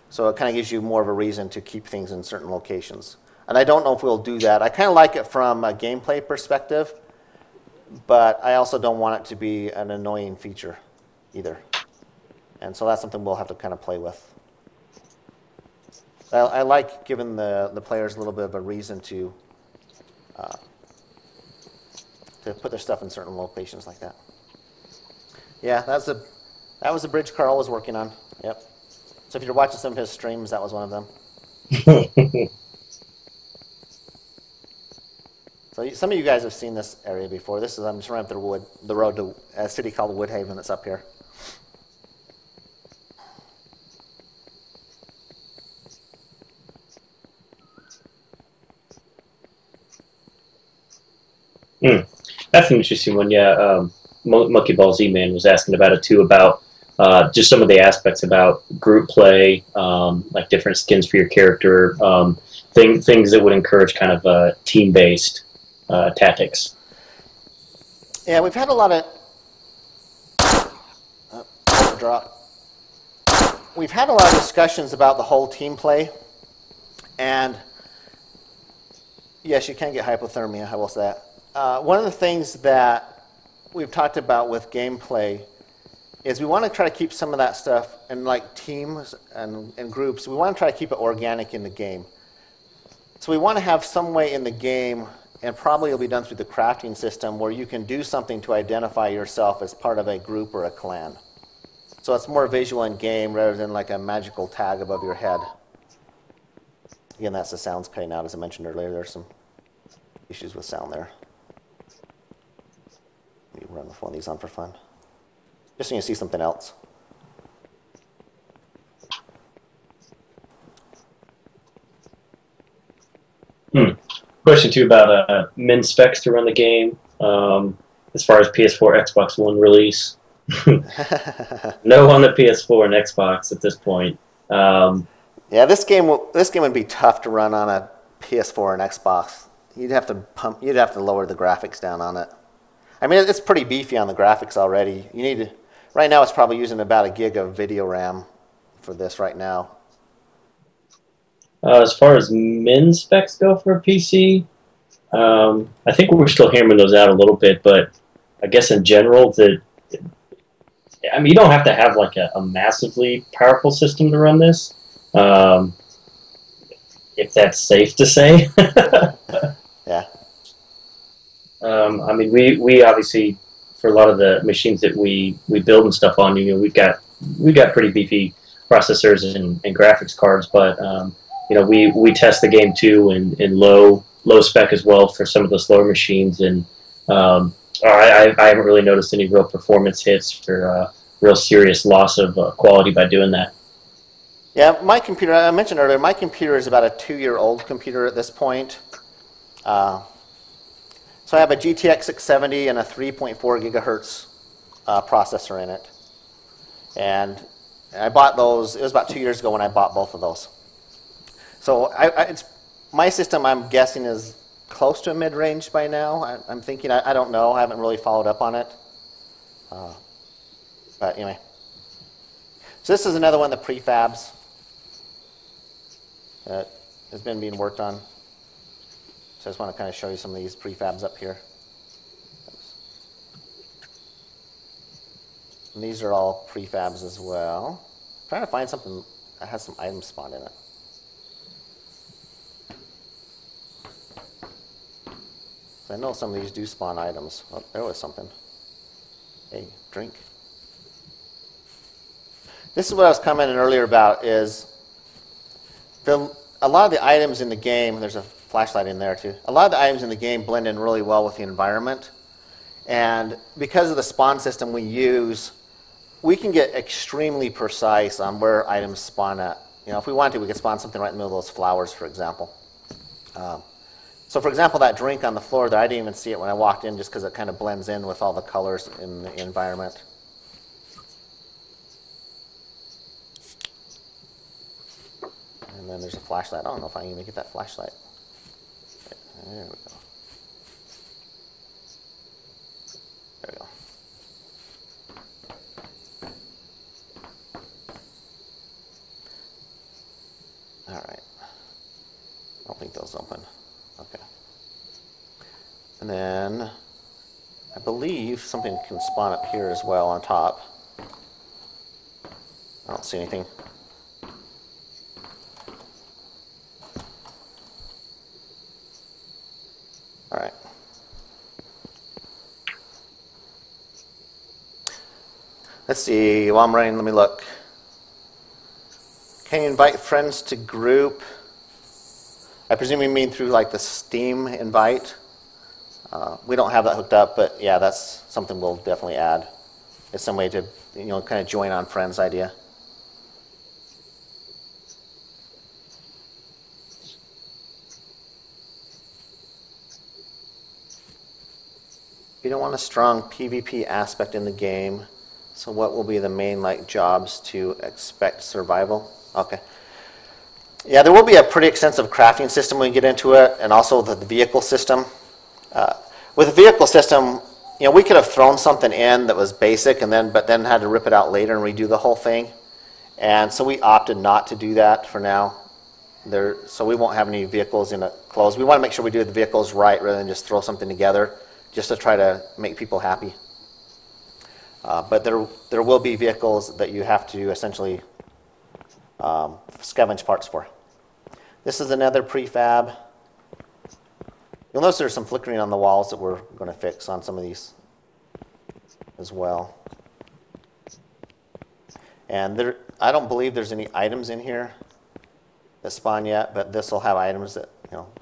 So it kind of gives you more of a reason to keep things in certain locations. And I don't know if we'll do that. I kind of like it from a gameplay perspective, but I also don't want it to be an annoying feature either. And so that's something we'll have to kind of play with. I like giving the players a little bit of a reason to put their stuff in certain locations like that. Yeah, that was the bridge Carl was working on. Yep. So if you're watching some of his streams, that was one of them. So some of you guys have seen this area before. I'm just running up the road to a city called Woodhaven that's up here. That's an interesting one, yeah. Monkey Ball Z-Man was asking about it too, about just some of the aspects about group play, like different skins for your character, things that would encourage kind of team-based tactics. Yeah, we've had a lot of We've had a lot of discussions about the whole team play, and yes, you can get hypothermia. How was that? One of the things that we've talked about with gameplay is we want to try to keep some of that stuff in like teams and groups. We want to try to keep it organic in the game. So we want to have some way in the game, and probably it'll be done through the crafting system, where you can do something to identify yourself as part of a group or a clan. So it's more visual in game rather than like a magical tag above your head. Again, that's the sounds cutting out, as I mentioned earlier. There's some issues with sound there. Let me run with one of these on for fun. Just so you can see something else. Question too about min specs to run the game. As far as PS4, Xbox One release. No on the PS4 and Xbox at this point. Yeah, this game would be tough to run on a PS4 and Xbox. You'd have to lower the graphics down on it. I mean, it's pretty beefy on the graphics already. Right now it's probably using about 1 gig of video RAM for this right now. As far as min specs go for a PC, I think we're still hammering those out a little bit, but I guess in general, you don't have to have like a massively powerful system to run this, if that's safe to say. Yeah. I mean, we obviously, for a lot of the machines that we build and stuff on, we've got pretty beefy processors and graphics cards, but we test the game too in low spec as well for some of the slower machines, and I haven't really noticed any real performance hits or real serious loss of quality by doing that. Yeah, my computer, I mentioned earlier, my computer is about a 2-year-old computer at this point. So I have a GTX 670 and a 3.4 gigahertz processor in it. And I bought those, it was about 2 years ago when I bought both of those. So my system, I'm guessing, is close to mid-range by now. I'm thinking, I don't know, I haven't really followed up on it. But anyway. So this is another one of the prefabs that has been being worked on. So I just want to kind of show you some of these prefabs up here. And these are all prefabs as well. I'm trying to find something that has some items spawned in it. So I know some of these do spawn items. Oh, there was something. Hey, drink. This is what I was commenting earlier about, is a lot of the items in the game, there's a flashlight in there too, a lot of the items in the game blend in really well with the environment. And because of the spawn system we use, we can get extremely precise on where items spawn at. If we wanted to, we could spawn something right in the middle of those flowers, for example. So for example, that drink on the floor there, I didn't even see it when I walked in just because it kind of blends in with all the colors in the environment. And then there's a flashlight. I don't know if I can even get that flashlight. There we go. There we go. All right. I don't think those open. Okay. And then I believe something can spawn up here as well on top. I don't see anything. All right. Let's see, while I'm running, let me look. Can you invite friends to group? I presume you mean through like the Steam invite. We don't have that hooked up, but yeah, that's something we'll definitely add. It's some way to, kind of join on friends idea. You don't want a strong PvP aspect in the game, so what will be the main jobs to expect survival? Okay. Yeah, there will be a pretty extensive crafting system when we get into it, and also the vehicle system. With the vehicle system, we could have thrown something in that was basic, but then had to rip it out later and redo the whole thing. And so we opted not to do that for now. So we won't have any vehicles in it closed. We want to make sure we do the vehicles right rather than just throw something together, just to try to make people happy. But there will be vehicles that you have to essentially scavenge parts for. This is another prefab. You'll notice there's some flickering on the walls that we're going to fix on some of these as well. And I don't believe there's any items in here that spawn yet, but this will have items that,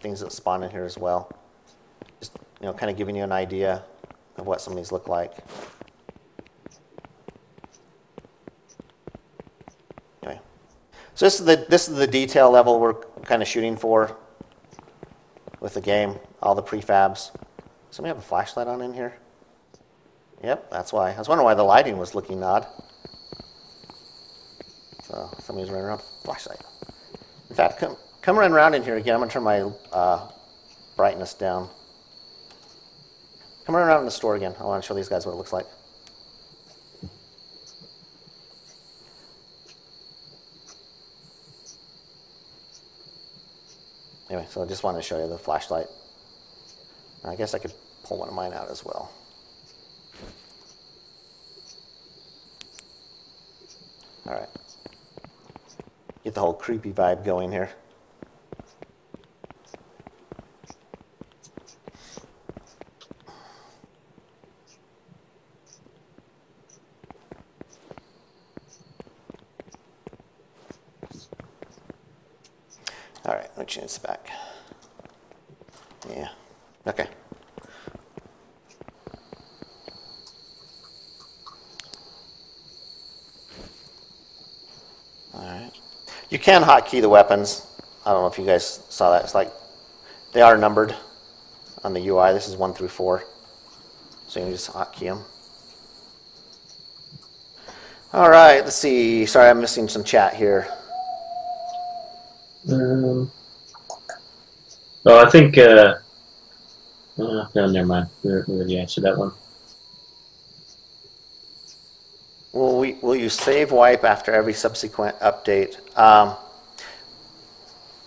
things that spawn in here as well. Just, kind of giving you an idea of what some of these look like. Anyway, so this is the detail level we're kind of shooting for with the game, all the prefabs. Somebody have a flashlight on in here? Yep, that's why. I was wondering why the lighting was looking odd. So somebody's running around with a flashlight. In fact, come run around in here again. I'm going to turn my brightness down. Come run around in the store again. I want to show these guys what it looks like. Anyway, so I just wanted to show you the flashlight. I guess I could pull one of mine out as well. All right. Get the whole creepy vibe going here. All right, let me change this back. Yeah, okay. All right. You can hotkey the weapons. I don't know if you guys saw that. It's like they are numbered on the UI. This is 1 through 4. So you can just hotkey them. All right, let's see. Sorry, I'm missing some chat here. I think. No, never mind. We already answered that one. Will you save wipe after every subsequent update?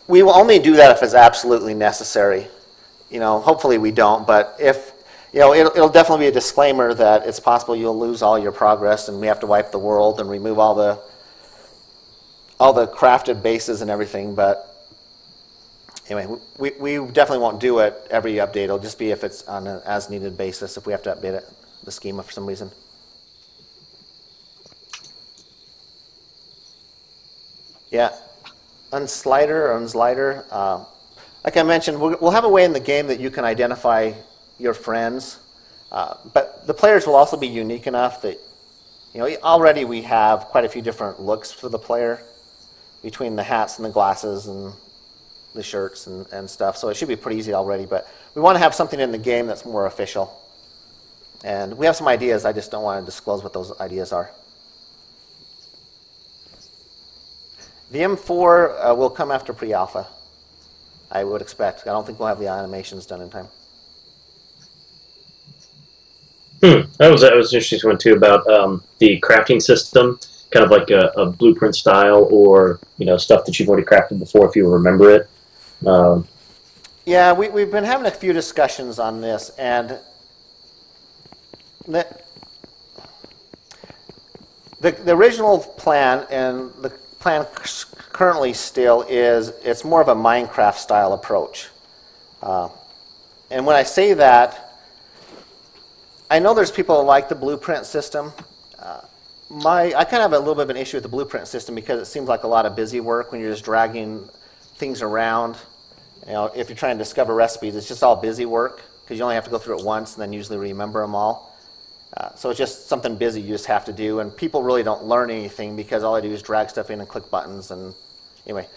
We will only do that if it's absolutely necessary. Hopefully we don't, but if it'll definitely be a disclaimer that it's possible you'll lose all your progress and we have to wipe the world and remove all the crafted bases and everything. But anyway, we definitely won't do it every update. It'll just be if it's on an as-needed basis, if we have to update the schema for some reason. Yeah, unslider. Like I mentioned, we'll have a way in the game that you can identify your friends, but the players will also be unique enough that, already we have quite a few different looks for the player between the hats and the glasses and the shirts and stuff, so it should be pretty easy already, but we want to have something in the game that's more official. And we have some ideas, I just don't want to disclose what those ideas are. The M4 will come after pre-alpha, I would expect. I don't think we'll have the animations done in time. That was an interesting one too about the crafting system, kind of like a blueprint style, or stuff that you've already crafted before if you remember it. Yeah, we've been having a few discussions on this, and the original plan and the plan currently still is it's more of a Minecraft style approach. And when I say that, I know there's people that like the blueprint system. I kind of have a little bit of an issue with the blueprint system because it seems like a lot of busy work when you're just dragging things around. If you're trying to discover recipes, it's just all busy work because you only have to go through it once and then usually remember them all. So it's just something busy you just have to do, and people really don't learn anything because all I do is drag stuff in and click buttons. And anyway,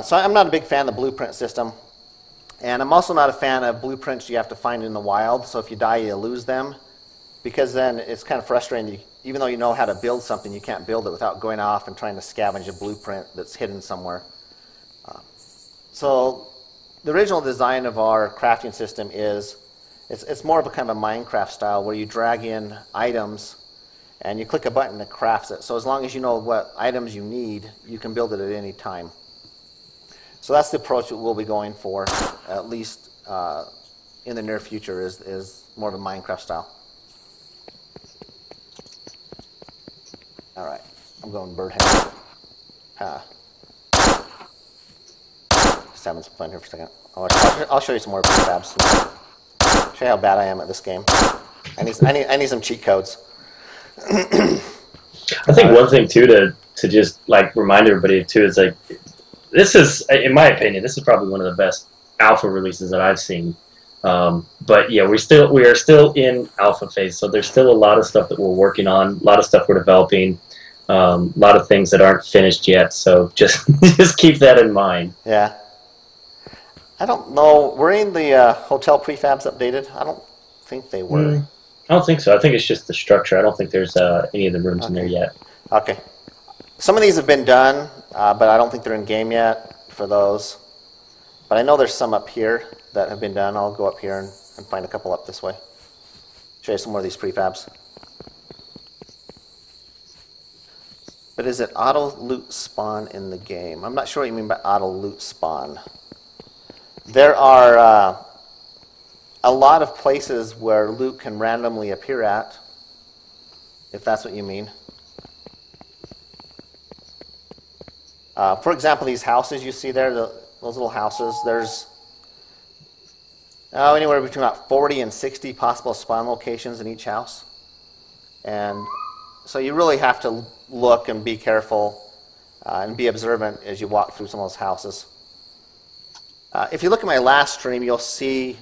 so I'm not a big fan of the blueprint system, and I'm also not a fan of blueprints you have to find in the wild. So if you die, you lose them, because then it's kind of frustrating. Even though you know how to build something, you can't build it without going off and trying to scavenge a blueprint that's hidden somewhere. So the original design of our crafting system is it's more of a kind of a Minecraft style where you drag in items and you click a button that crafts it. So as long as you know what items you need, you can build it at any time. So that's the approach that we'll be going for, at least in the near future, is more of a Minecraft style. All right, I'm going bird hand. Just having some fun here for a second. I'll show you some more prefabs. Show you how bad I am at this game. I need some cheat codes. I think one thing too to just like remind everybody too is like this is, in my opinion, this is probably one of the best alpha releases that I've seen. But yeah, we are still in alpha phase, so there's still a lot of stuff that we're working on, a lot of stuff we're developing, a lot of things that aren't finished yet. So just just keep that in mind. Yeah. I don't know. Were any of the hotel prefabs updated? I don't think they were. I don't think so. I think it's just the structure. I don't think there's any of the rooms in there yet. Okay. Some of these have been done, but I don't think they're in game yet for those. But I know there's some up here that have been done. I'll go up here and find a couple up this way. Show you some more of these prefabs. But is it auto loot spawn in the game? I'm not sure what you mean by auto loot spawn. There are a lot of places where loot can randomly appear at, if that's what you mean. For example, these houses you see there, those little houses, there's anywhere between about 40 and 60 possible spawn locations in each house. And so you really have to look and be careful and be observant as you walk through some of those houses. If you look at my last stream, you'll see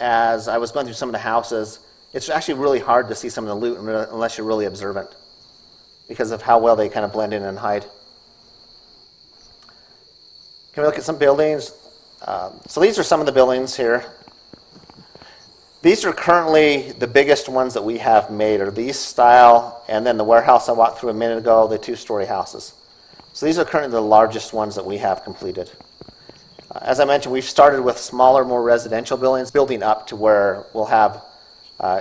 as I was going through some of the houses, it's actually really hard to see some of the loot unless you're really observant because of how well they kind of blend in and hide. Can we look at some buildings? So these are some of the buildings here. These are currently the biggest ones that we have made, are these style, and then the warehouse I walked through a minute ago, the 2-story houses. So these are currently the largest ones that we have completed. As I mentioned, we've started with smaller, more residential buildings, building up to where we'll have,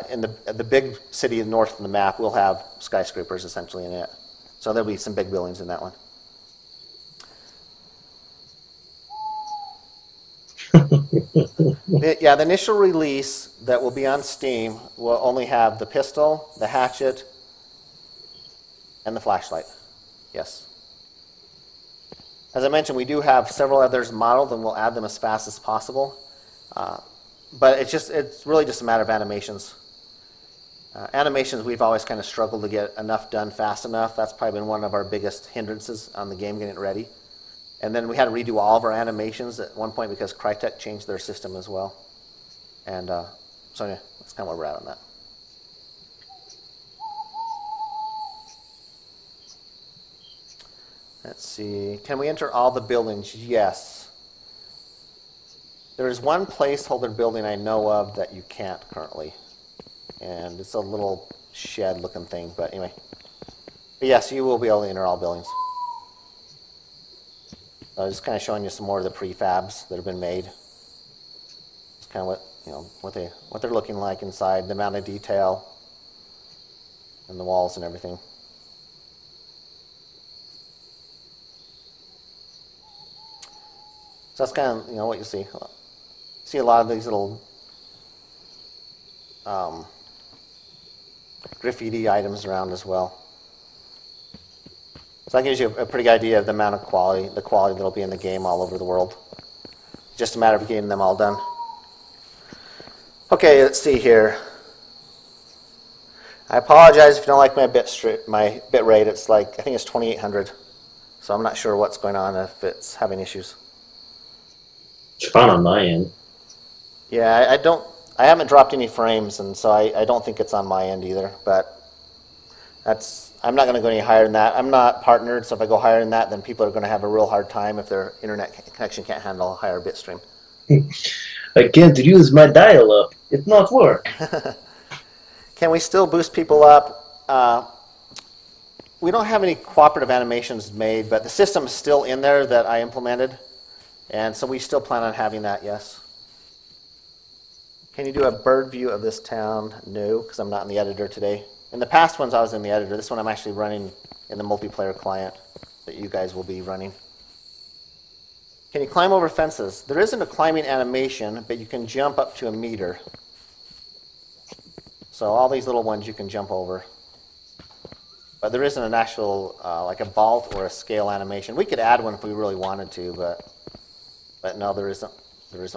in the big city north of the map, we'll have skyscrapers essentially in it. So there'll be some big buildings in that one. The initial release that will be on Steam will only have the pistol, the hatchet, and the flashlight. Yes. As I mentioned, we do have several others modeled, and we'll add them as fast as possible. But it's really just a matter of animations. Animations, we've always kind of struggled to get enough done fast enough. That's probably been one of our biggest hindrances on the game getting it ready. And then we had to redo all of our animations at one point because Crytek changed their system as well. And so yeah, that's kind of where we're at on that. Let's see. Can we enter all the buildings? Yes. There is one placeholder building I know of that you can't currently. And it's a little shed-looking thing. But anyway. But yes, you will be able to enter all buildings. Just kind of showing you some more of the prefabs that have been made. Just kind of what they're looking like inside, the amount of detail, and the walls and everything. So that's kind of what you see. See a lot of these little graffiti items around as well. So that gives you a pretty good idea of the amount of quality, the quality that'll be in the game all over the world. It's just a matter of getting them all done. Okay, let's see here. I apologize if you don't like my bit rate. It's like, I think it's 2800. So I'm not sure what's going on, if it's having issues. It's fine on my end. Yeah, I haven't dropped any frames, and so I don't think it's on my end either, but I'm not going to go any higher than that. I'm not partnered, so if I go higher than that, then people are going to have a real hard time if their internet connection can't handle a higher bit stream. I can't use my dial-up. It not work. Can we still boost people up? We don't have any cooperative animations made, but the system is still in there that I implemented, and so we still plan on having that, yes. Can you do a bird view of this town? No, because I'm not in the editor today. In the past ones, I was in the editor. This one I'm actually running in the multiplayer client that you guys will be running. Can you climb over fences? There isn't a climbing animation, but you can jump up to a meter. So all these little ones you can jump over. But there isn't an actual, like a vault or a scale animation. We could add one if we really wanted to, but no, there isn't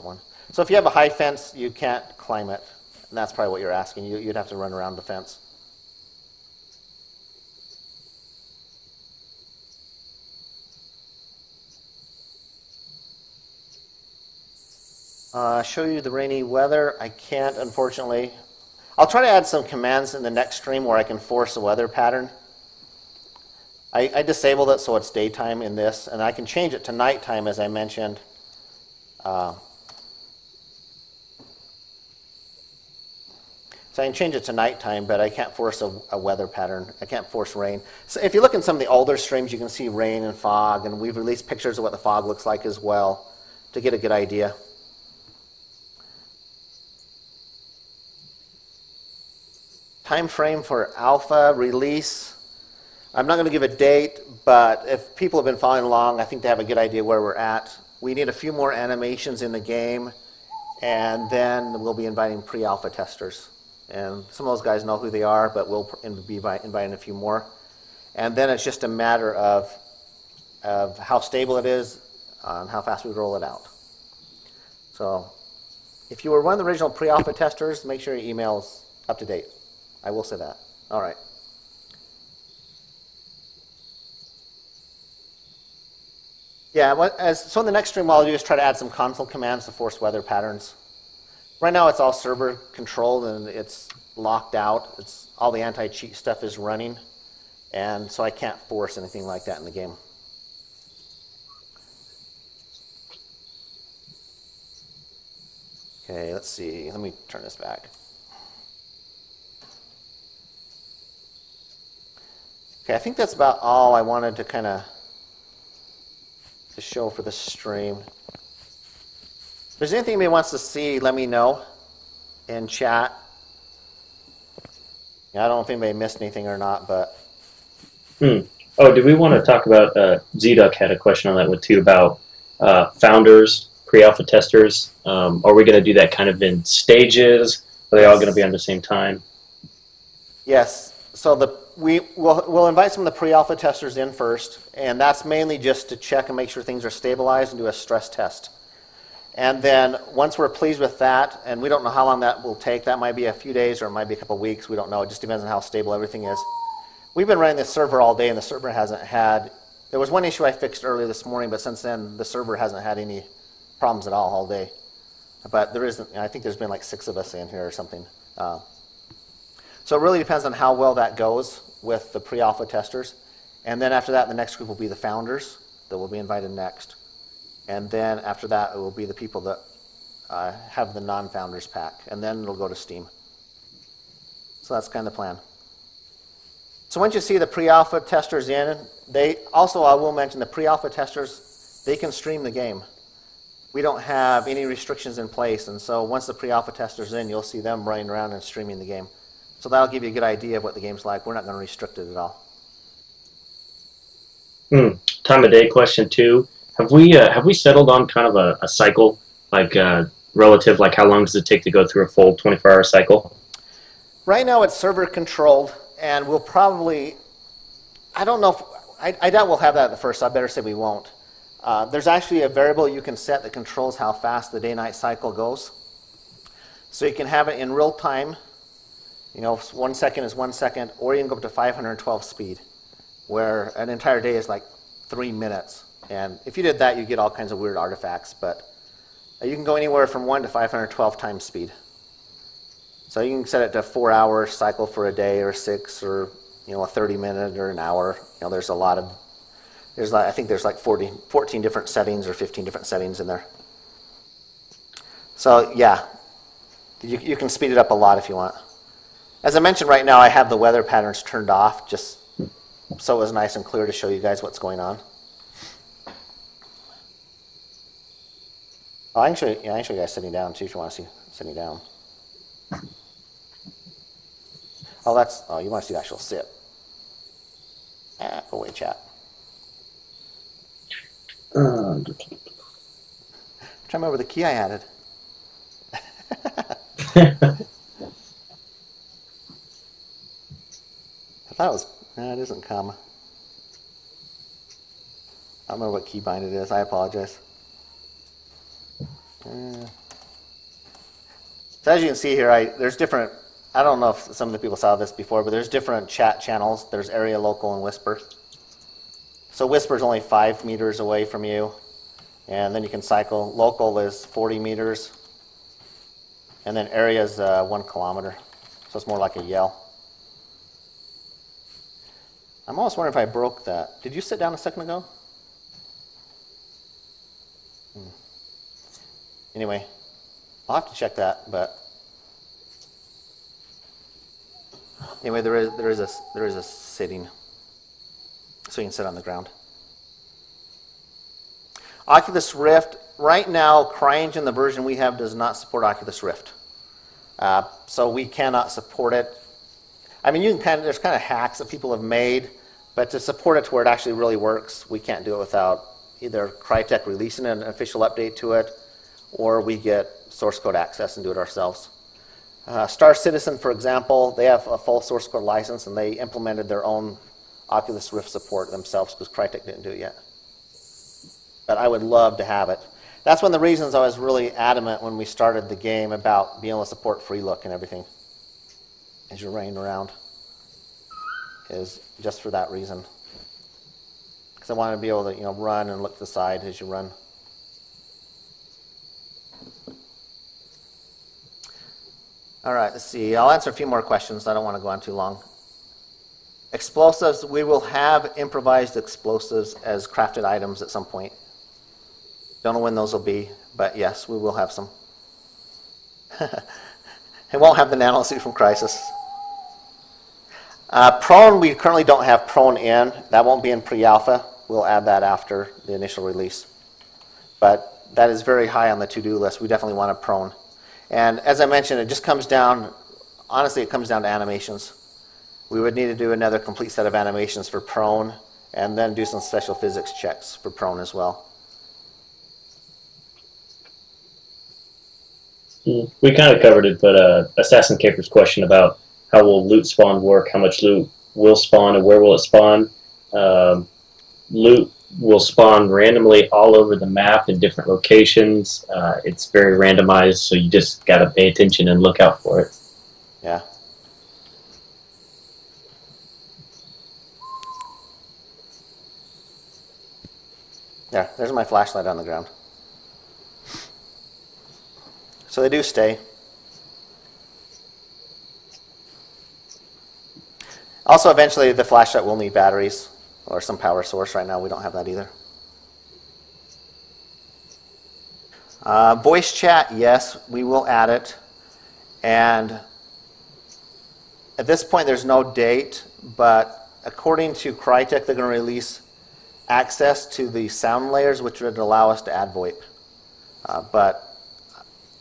one. So if you have a high fence, you can't climb it. And that's probably what you're asking. You'd have to run around the fence. Show you the rainy weather. I can't, unfortunately. I'll try to add some commands in the next stream where I can force a weather pattern. I disabled it so it's daytime in this, and I can change it to nighttime, as I mentioned. So I can change it to nighttime, but I can't force a weather pattern. I can't force rain. So if you look in some of the older streams, you can see rain and fog, and we've released pictures of what the fog looks like as well to get a good idea. Time frame for alpha release. I'm not going to give a date, but if people have been following along, I think they have a good idea where we're at. We need a few more animations in the game, and then we'll be inviting pre-alpha testers. And some of those guys know who they are, but we'll be inviting a few more. And then it's just a matter of how stable it is and how fast we roll it out. So if you were one of the original pre-alpha testers, make sure your email's up to date. I will say that. All right. Yeah, so in the next stream, what I'll do is try to add some console commands to force weather patterns. Right now, it's all server controlled and it's locked out. All the anti-cheat stuff is running, and so I can't force anything like that in the game. Okay, let's see. Let me turn this back. Okay, I think that's about all I wanted to kind of show for the stream. If there's anything anybody wants to see, let me know in chat. Yeah, I don't know if anybody missed anything or not, but... Oh, do we want to talk about... Z-Duck had a question on that one, too, about founders, pre-alpha testers. Are we going to do that kind of in stages? Are they all going to be on the same time? Yes. So we'll invite some of the pre-alpha testers in first, and that's mainly just to check and make sure things are stabilized and do a stress test. And then once we're pleased with that, and we don't know how long that will take, that might be a few days or it might be a couple of weeks, we don't know, it just depends on how stable everything is. We've been running this server all day and the server hasn't had, there was one issue I fixed earlier this morning, but since then the server hasn't had any problems at all day. But there isn't, I think there's been like 6 of us in here or something. So it really depends on how well that goes with the pre-alpha testers. And then after that, the next group will be the founders that will be invited next. And then after that, it will be the people that have the non-founders pack. And then it'll go to Steam. So that's kind of the plan. So once you see the pre-alpha testers in, I will mention the pre-alpha testers, they can stream the game. We don't have any restrictions in place. And so once the pre-alpha testers in, you'll see them running around and streaming the game. So that'll give you a good idea of what the game's like. We're not going to restrict it at all. Time of day question, too. Have we settled on kind of a cycle, like relative, like how long does it take to go through a full 24-hour cycle? Right now it's server controlled, and we'll probably, I don't know, I doubt we'll have that at the first, so I better say we won't. There's actually a variable you can set that controls how fast the day-night cycle goes. So you can have it in real time, 1 second is 1 second, or you can go up to 512 speed, where an entire day is like 3 minutes. And if you did that, you get all kinds of weird artifacts, but you can go anywhere from 1 to 512 times speed. So you can set it to a 4-hour cycle for a day, or 6, or a 30-minute, or an hour. There's a lot of, I think there's like 14 different settings or 15 different settings in there. So yeah, you can speed it up a lot if you want. As I mentioned, right now I have the weather patterns turned off, just so it was nice and clear to show you guys what's going on. Oh, I can show you guys sitting down too if you want to see sitting down. Oh, you want to see the actual sit. Go away, chat. I'm trying to remember the key I added. I thought it was, no, it isn't comma. I don't remember what keybind it is. I apologize. So as you can see here, there's different, I don't know if some of the people saw this before, but there's different chat channels. There's area, local, and whisper. So whisper is only 5 meters away from you, and then you can cycle. Local is 40 meters, And then area is 1 kilometer. So it's more like a yell. I'm almost wondering if I broke that. Did you sit down a second ago? Anyway, I'll have to check that, but anyway, there is a sitting, so you can sit on the ground. Oculus Rift, right now, CryEngine, the version we have, does not support Oculus Rift. So we cannot support it. I mean, there's kind of hacks that people have made, but to support it to where it actually really works, we can't do it without either Crytek releasing an official update to it, or we get source code access and do it ourselves. Star Citizen, for example, they have a full source code license, and they implemented their own Oculus Rift support themselves because Crytek didn't do it yet. But I would love to have it. That's one of the reasons I was really adamant when we started the game about being able to support free look and everything as you're running around, is just for that reason. Because I wanted to be able to, run and look to the side as you run. All right, let's see. I'll answer a few more questions. I don't want to go on too long. Explosives, we will have improvised explosives as crafted items at some point. Don't know when those will be, but yes, we will have some. It won't have the nanosuit from Crysis. Prone, we currently don't have prone in. That won't be in pre-alpha. We'll add that after the initial release. But that is very high on the to-do list. We definitely want a prone. And as I mentioned, it just comes down, honestly, it comes down to animations. We would need to do another complete set of animations for prone, and then do some special physics checks for prone as well. We kind of covered it, but Assassin Caper's question about how will loot spawn work, how much loot will spawn, and where will it spawn. Loot will spawn randomly all over the map in different locations. It's very randomized, so you just got to pay attention and look out for it. Yeah. There's my flashlight on the ground. So they do stay. Also, eventually, the flashlight will need batteries or some power source. Right now, we don't have that either. Voice chat, yes, we will add it. And at this point, there's no date, but according to Crytek, they're going to release access to the sound layers, which would allow us to add VoIP. But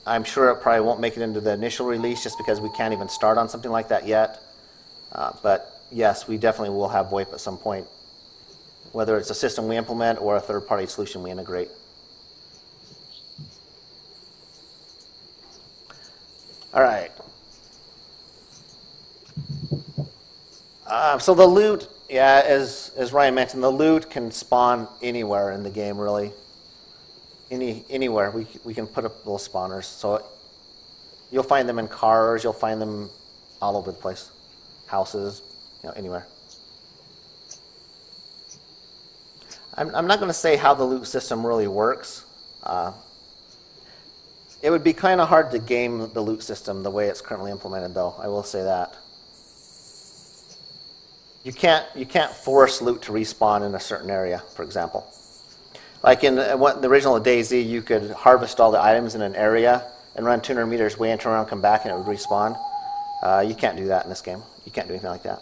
I'm sure it probably won't make it into the initial release just because we can't even start on something like that yet. But yes, we definitely will have VoIP at some point, whether it's a system we implement or a third-party solution we integrate. All right. So the loot, yeah, as Ryan mentioned, the loot can spawn anywhere in the game, really. Anywhere we can put up little spawners. So you'll find them in cars, you'll find them all over the place, houses, anywhere. I'm not going to say how the loot system really works. It would be kind of hard to game the loot system the way it's currently implemented, though. I will say that. You can't force loot to respawn in a certain area, for example. Like in the original DayZ, you could harvest all the items in an area and run 200 meters away and turn around, come back, and it would respawn. You can't do that in this game. You can't do anything like that.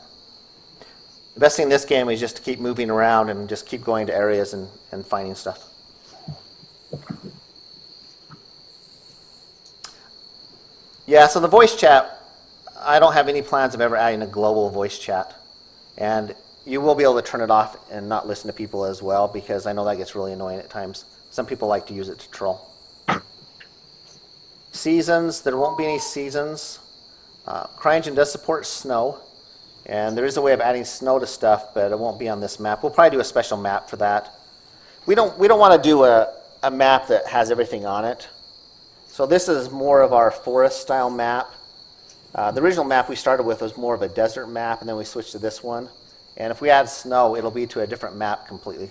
The best thing in this game is just to keep moving around and just keep going to areas and finding stuff. Yeah, so the voice chat, I don't have any plans of ever adding a global voice chat. And you will be able to turn it off and not listen to people as well, because I know that gets really annoying at times. Some people like to use it to troll. Seasons, there won't be any seasons. CryEngine does support snow, and there is a way of adding snow to stuff, but it won't be on this map. We'll probably do a special map for that. We don't want to do a map that has everything on it. So this is more of our forest-style map. The original map we started with was more of a desert map, and then we switched to this one. And if we add snow, it'll be to a different map completely.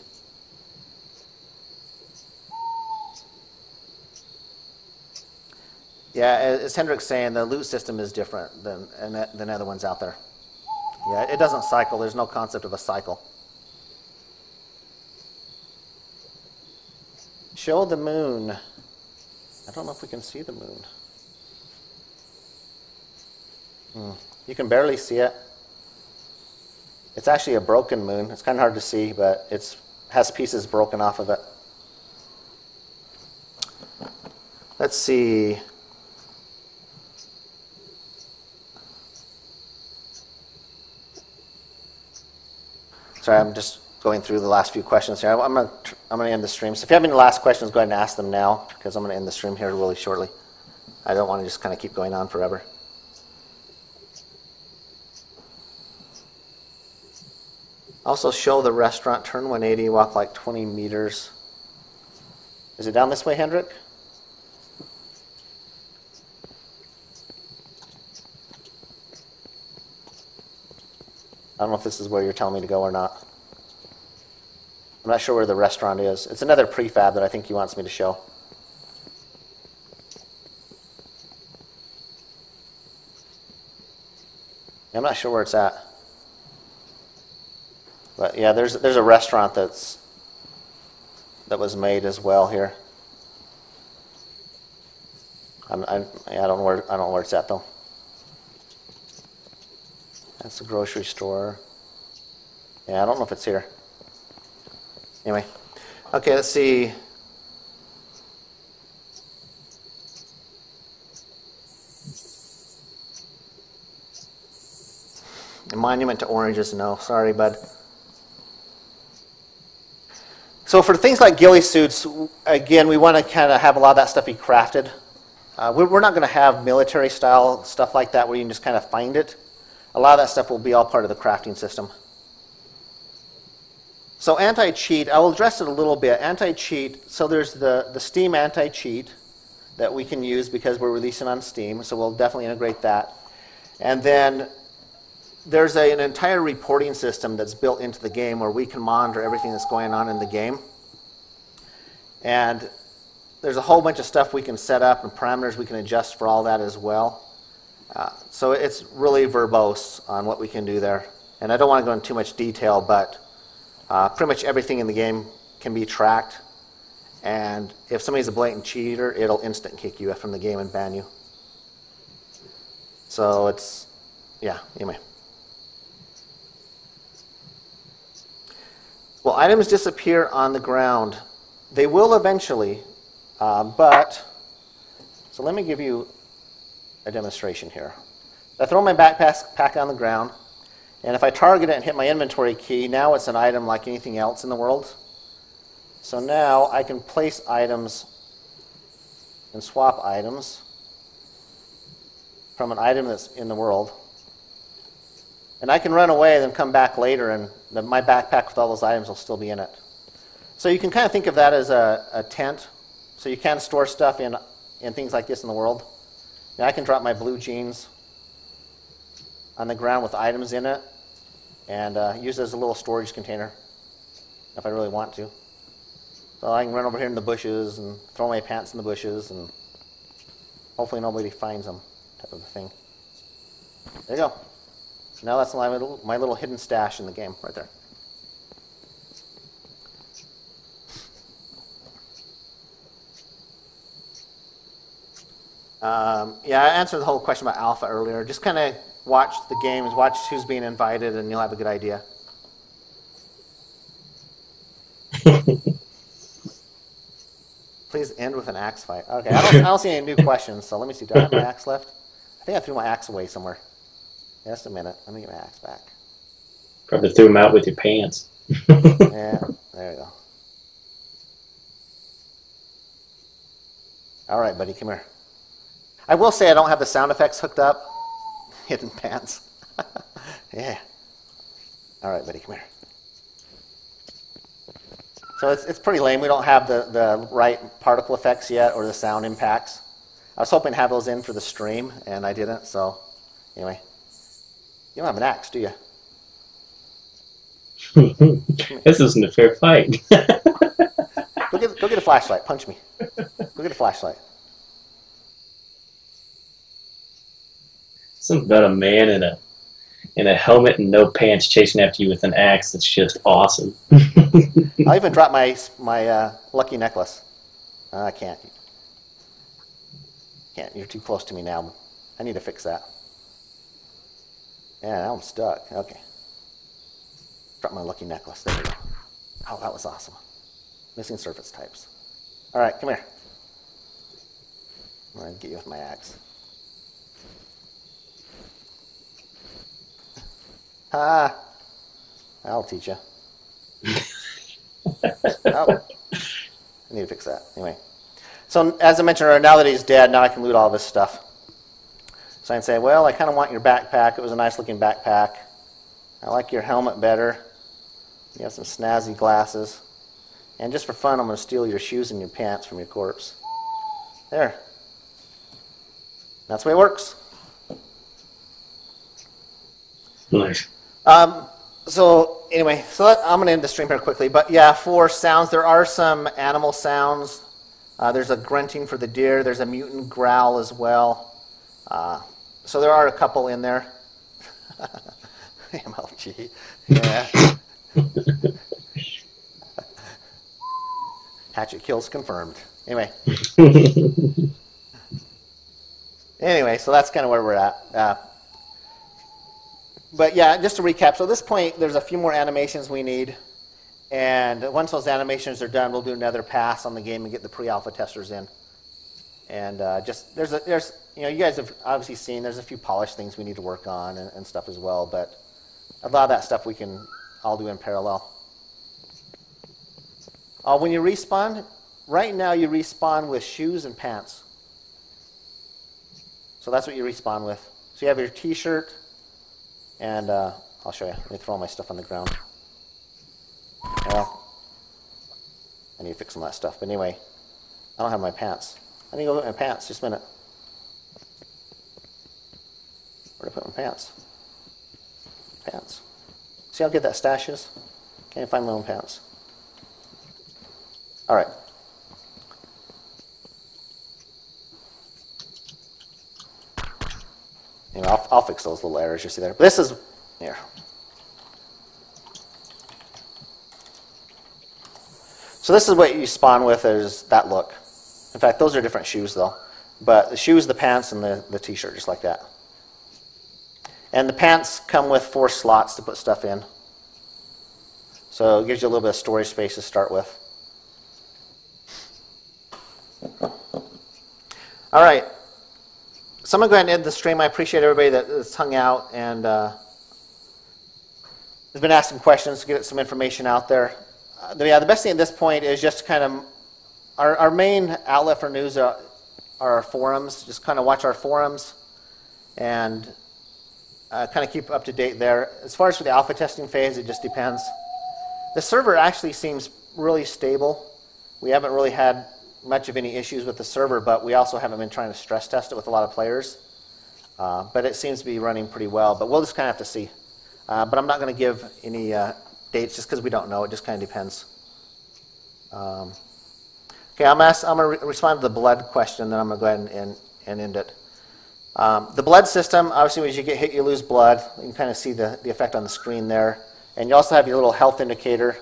Yeah, as Hendrik's saying, the loot system is different than other ones out there. Yeah, it doesn't cycle. There's no concept of a cycle. Show the moon. I don't know if we can see the moon. You can barely see it. It's actually a broken moon. It's kind of hard to see, but it has pieces broken off of it. Let's see. Sorry, I'm just going through the last few questions here. I'm gonna end the stream. So if you have any last questions, go ahead and ask them now, because I'm gonna end the stream here really shortly. I don't want to just kind of keep going on forever. Also show the restaurant, turn 180, walk like 20 meters. Is it down this way, Hendrik? I don't know if this is where you're telling me to go or not. I'm not sure where the restaurant is. It's another prefab that I think he wants me to show. I'm not sure where it's at. But yeah, there's a restaurant that was made as well here. I don't know where it's at though. That's the grocery store. Yeah, I don't know if it's here. Anyway, okay, let's see. A monument to oranges, no, sorry, bud. So for things like ghillie suits, again, we want to kind of have a lot of that stuff be crafted. We're not going to have military style stuff like that where you can just kind of find it. A lot of that stuff will be all part of the crafting system. So anti-cheat, I will address it a little bit. Anti-cheat, so there's the Steam anti-cheat that we can use because we're releasing on Steam, so we'll definitely integrate that. And then there's an entire reporting system that's built into the game where we can monitor everything that's going on in the game. And there's a whole bunch of stuff we can set up and parameters we can adjust for all that as well. So it's really verbose on what we can do there. And I don't want to go into too much detail, but pretty much everything in the game can be tracked. And if somebody's a blatant cheater, it'll instant kick you from the game and ban you. So it's, yeah, anyway. Will items disappear on the ground? They will eventually, but, so let me give you a demonstration here. I throw my backpack on the ground, and if I target it and hit my inventory key, now it's an item like anything else in the world. So now I can place items and swap items from an item that's in the world. And I can run away and then come back later and my backpack with all those items will still be in it. So you can kind of think of that as a tent. So you can store stuff in things like this in the world. Now I can drop my blue jeans on the ground with items in it and use it as a little storage container if I really want to. So I can run over here in the bushes and throw my pants in the bushes and hopefully nobody finds them, type of a thing. There you go. Now that's my little hidden stash in the game right there. Yeah, I answered the whole question about alpha earlier. Just kind of watch the games, watch who's being invited, and you'll have a good idea. Please end with an axe fight. Okay, I don't see any new questions, so let me see. Do I have my axe left? I think I threw my axe away somewhere. Just a minute. Let me get my axe back. Probably threw them out with your pants. Yeah, there you go. All right, buddy, come here. I will say I don't have the sound effects hooked up. Hidden pants. Yeah. All right, buddy, come here. So it's pretty lame. We don't have the right particle effects yet or the sound impacts. I was hoping to have those in for the stream, and I didn't, so anyway. You don't have an axe, do you? This isn't a fair fight. Go get a flashlight. Punch me. Go get a flashlight. Something about a man in a helmet and no pants chasing after you with an axe. That's just awesome. I'll even drop my lucky necklace. I can't. Can't. You're too close to me now. I need to fix that. Yeah, now I'm stuck. Okay. Drop my lucky necklace. There we go. Oh, that was awesome. Missing surface types. All right, come here. I'm going to get you with my axe. Ah, I'll teach you. Oh, I need to fix that. Anyway, so as I mentioned earlier, now that he's dead, now I can loot all of his stuff. So I can say, well, I kind of want your backpack. It was a nice-looking backpack. I like your helmet better. You have some snazzy glasses. And just for fun, I'm going to steal your shoes and your pants from your corpse. There. That's the way it works. Nice. So anyway, I'm going to end the stream here quickly. But yeah, for sounds, there are some animal sounds. There's a grunting for the deer. There's a mutant growl as well. So there are a couple in there. MLG. Yeah. Hatchet kills confirmed. Anyway. Anyway, so that's kind of where we're at. But yeah, just to recap, so at this point, there's a few more animations we need. And once those animations are done, we'll do another pass on the game and get the pre-alpha testers in. And there's you guys have obviously seen there's a few polished things we need to work on and stuff as well. But a lot of that stuff we can all do in parallel. When you respawn, right now you respawn with shoes and pants. So that's what you respawn with. So you have your t-shirt. And I'll show you. Let me throw all my stuff on the ground. Well, I need to fix some of that stuff. But anyway, I don't have my pants. I need to go get my pants. Just a minute. Where did I put my pants? Pants. See how good that stash is? Can't even find my own pants. All right. Anyway, I'll fix those little errors you see there. But this is here. So this is what you spawn with, is that look. In fact, those are different shoes though. But the shoes, the pants, and the t-shirt, just like that. And the pants come with 4 slots to put stuff in. So it gives you a little bit of storage space to start with. All right. So I'm going to go ahead and end the stream. I appreciate everybody that's hung out and has been asking questions to get some information out there. The best thing at this point is just kind of our main outlet for news are our forums. Just kind of watch our forums and kind of keep up to date there. As far as for the alpha testing phase, it just depends. The server actually seems really stable. We haven't really had much of any issues with the server, but we also haven't been trying to stress test it with a lot of players. But it seems to be running pretty well, but we'll just kind of have to see. But I'm not going to give any dates just because we don't know. It just kind of depends. Okay, I'm going to respond to the blood question, then I'm going to go ahead and end it. The blood system, obviously as you get hit, you lose blood. You can kind of see the effect on the screen there. And you also have your little health indicator.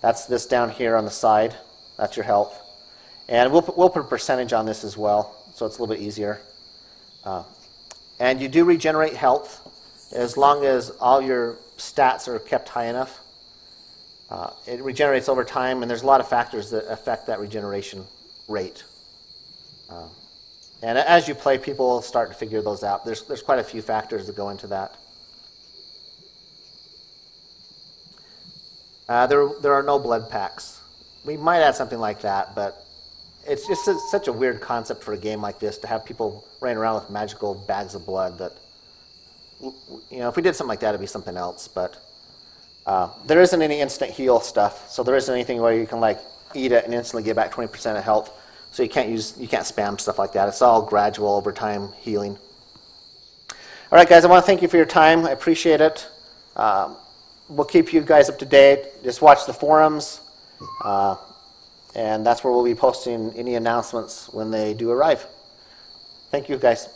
That's this down here on the side. That's your health. And we'll put a percentage on this as well, so it's a little bit easier. And you do regenerate health as long as all your stats are kept high enough. It regenerates over time, and there's a lot of factors that affect that regeneration rate. And as you play, people will start to figure those out. There's quite a few factors that go into that. There are no blood packs. We might add something like that, but it's just such a weird concept for a game like this to have people running around with magical bags of blood that, if we did something like that, it'd be something else. But there isn't any instant heal stuff, so there isn't anything where you can like eat it and instantly get back 20% of health. So you can't spam stuff like that. It's all gradual over time healing. All right, guys, I want to thank you for your time. I appreciate it. We'll keep you guys up to date. Just watch the forums. And that's where we'll be posting any announcements when they do arrive. Thank you, guys.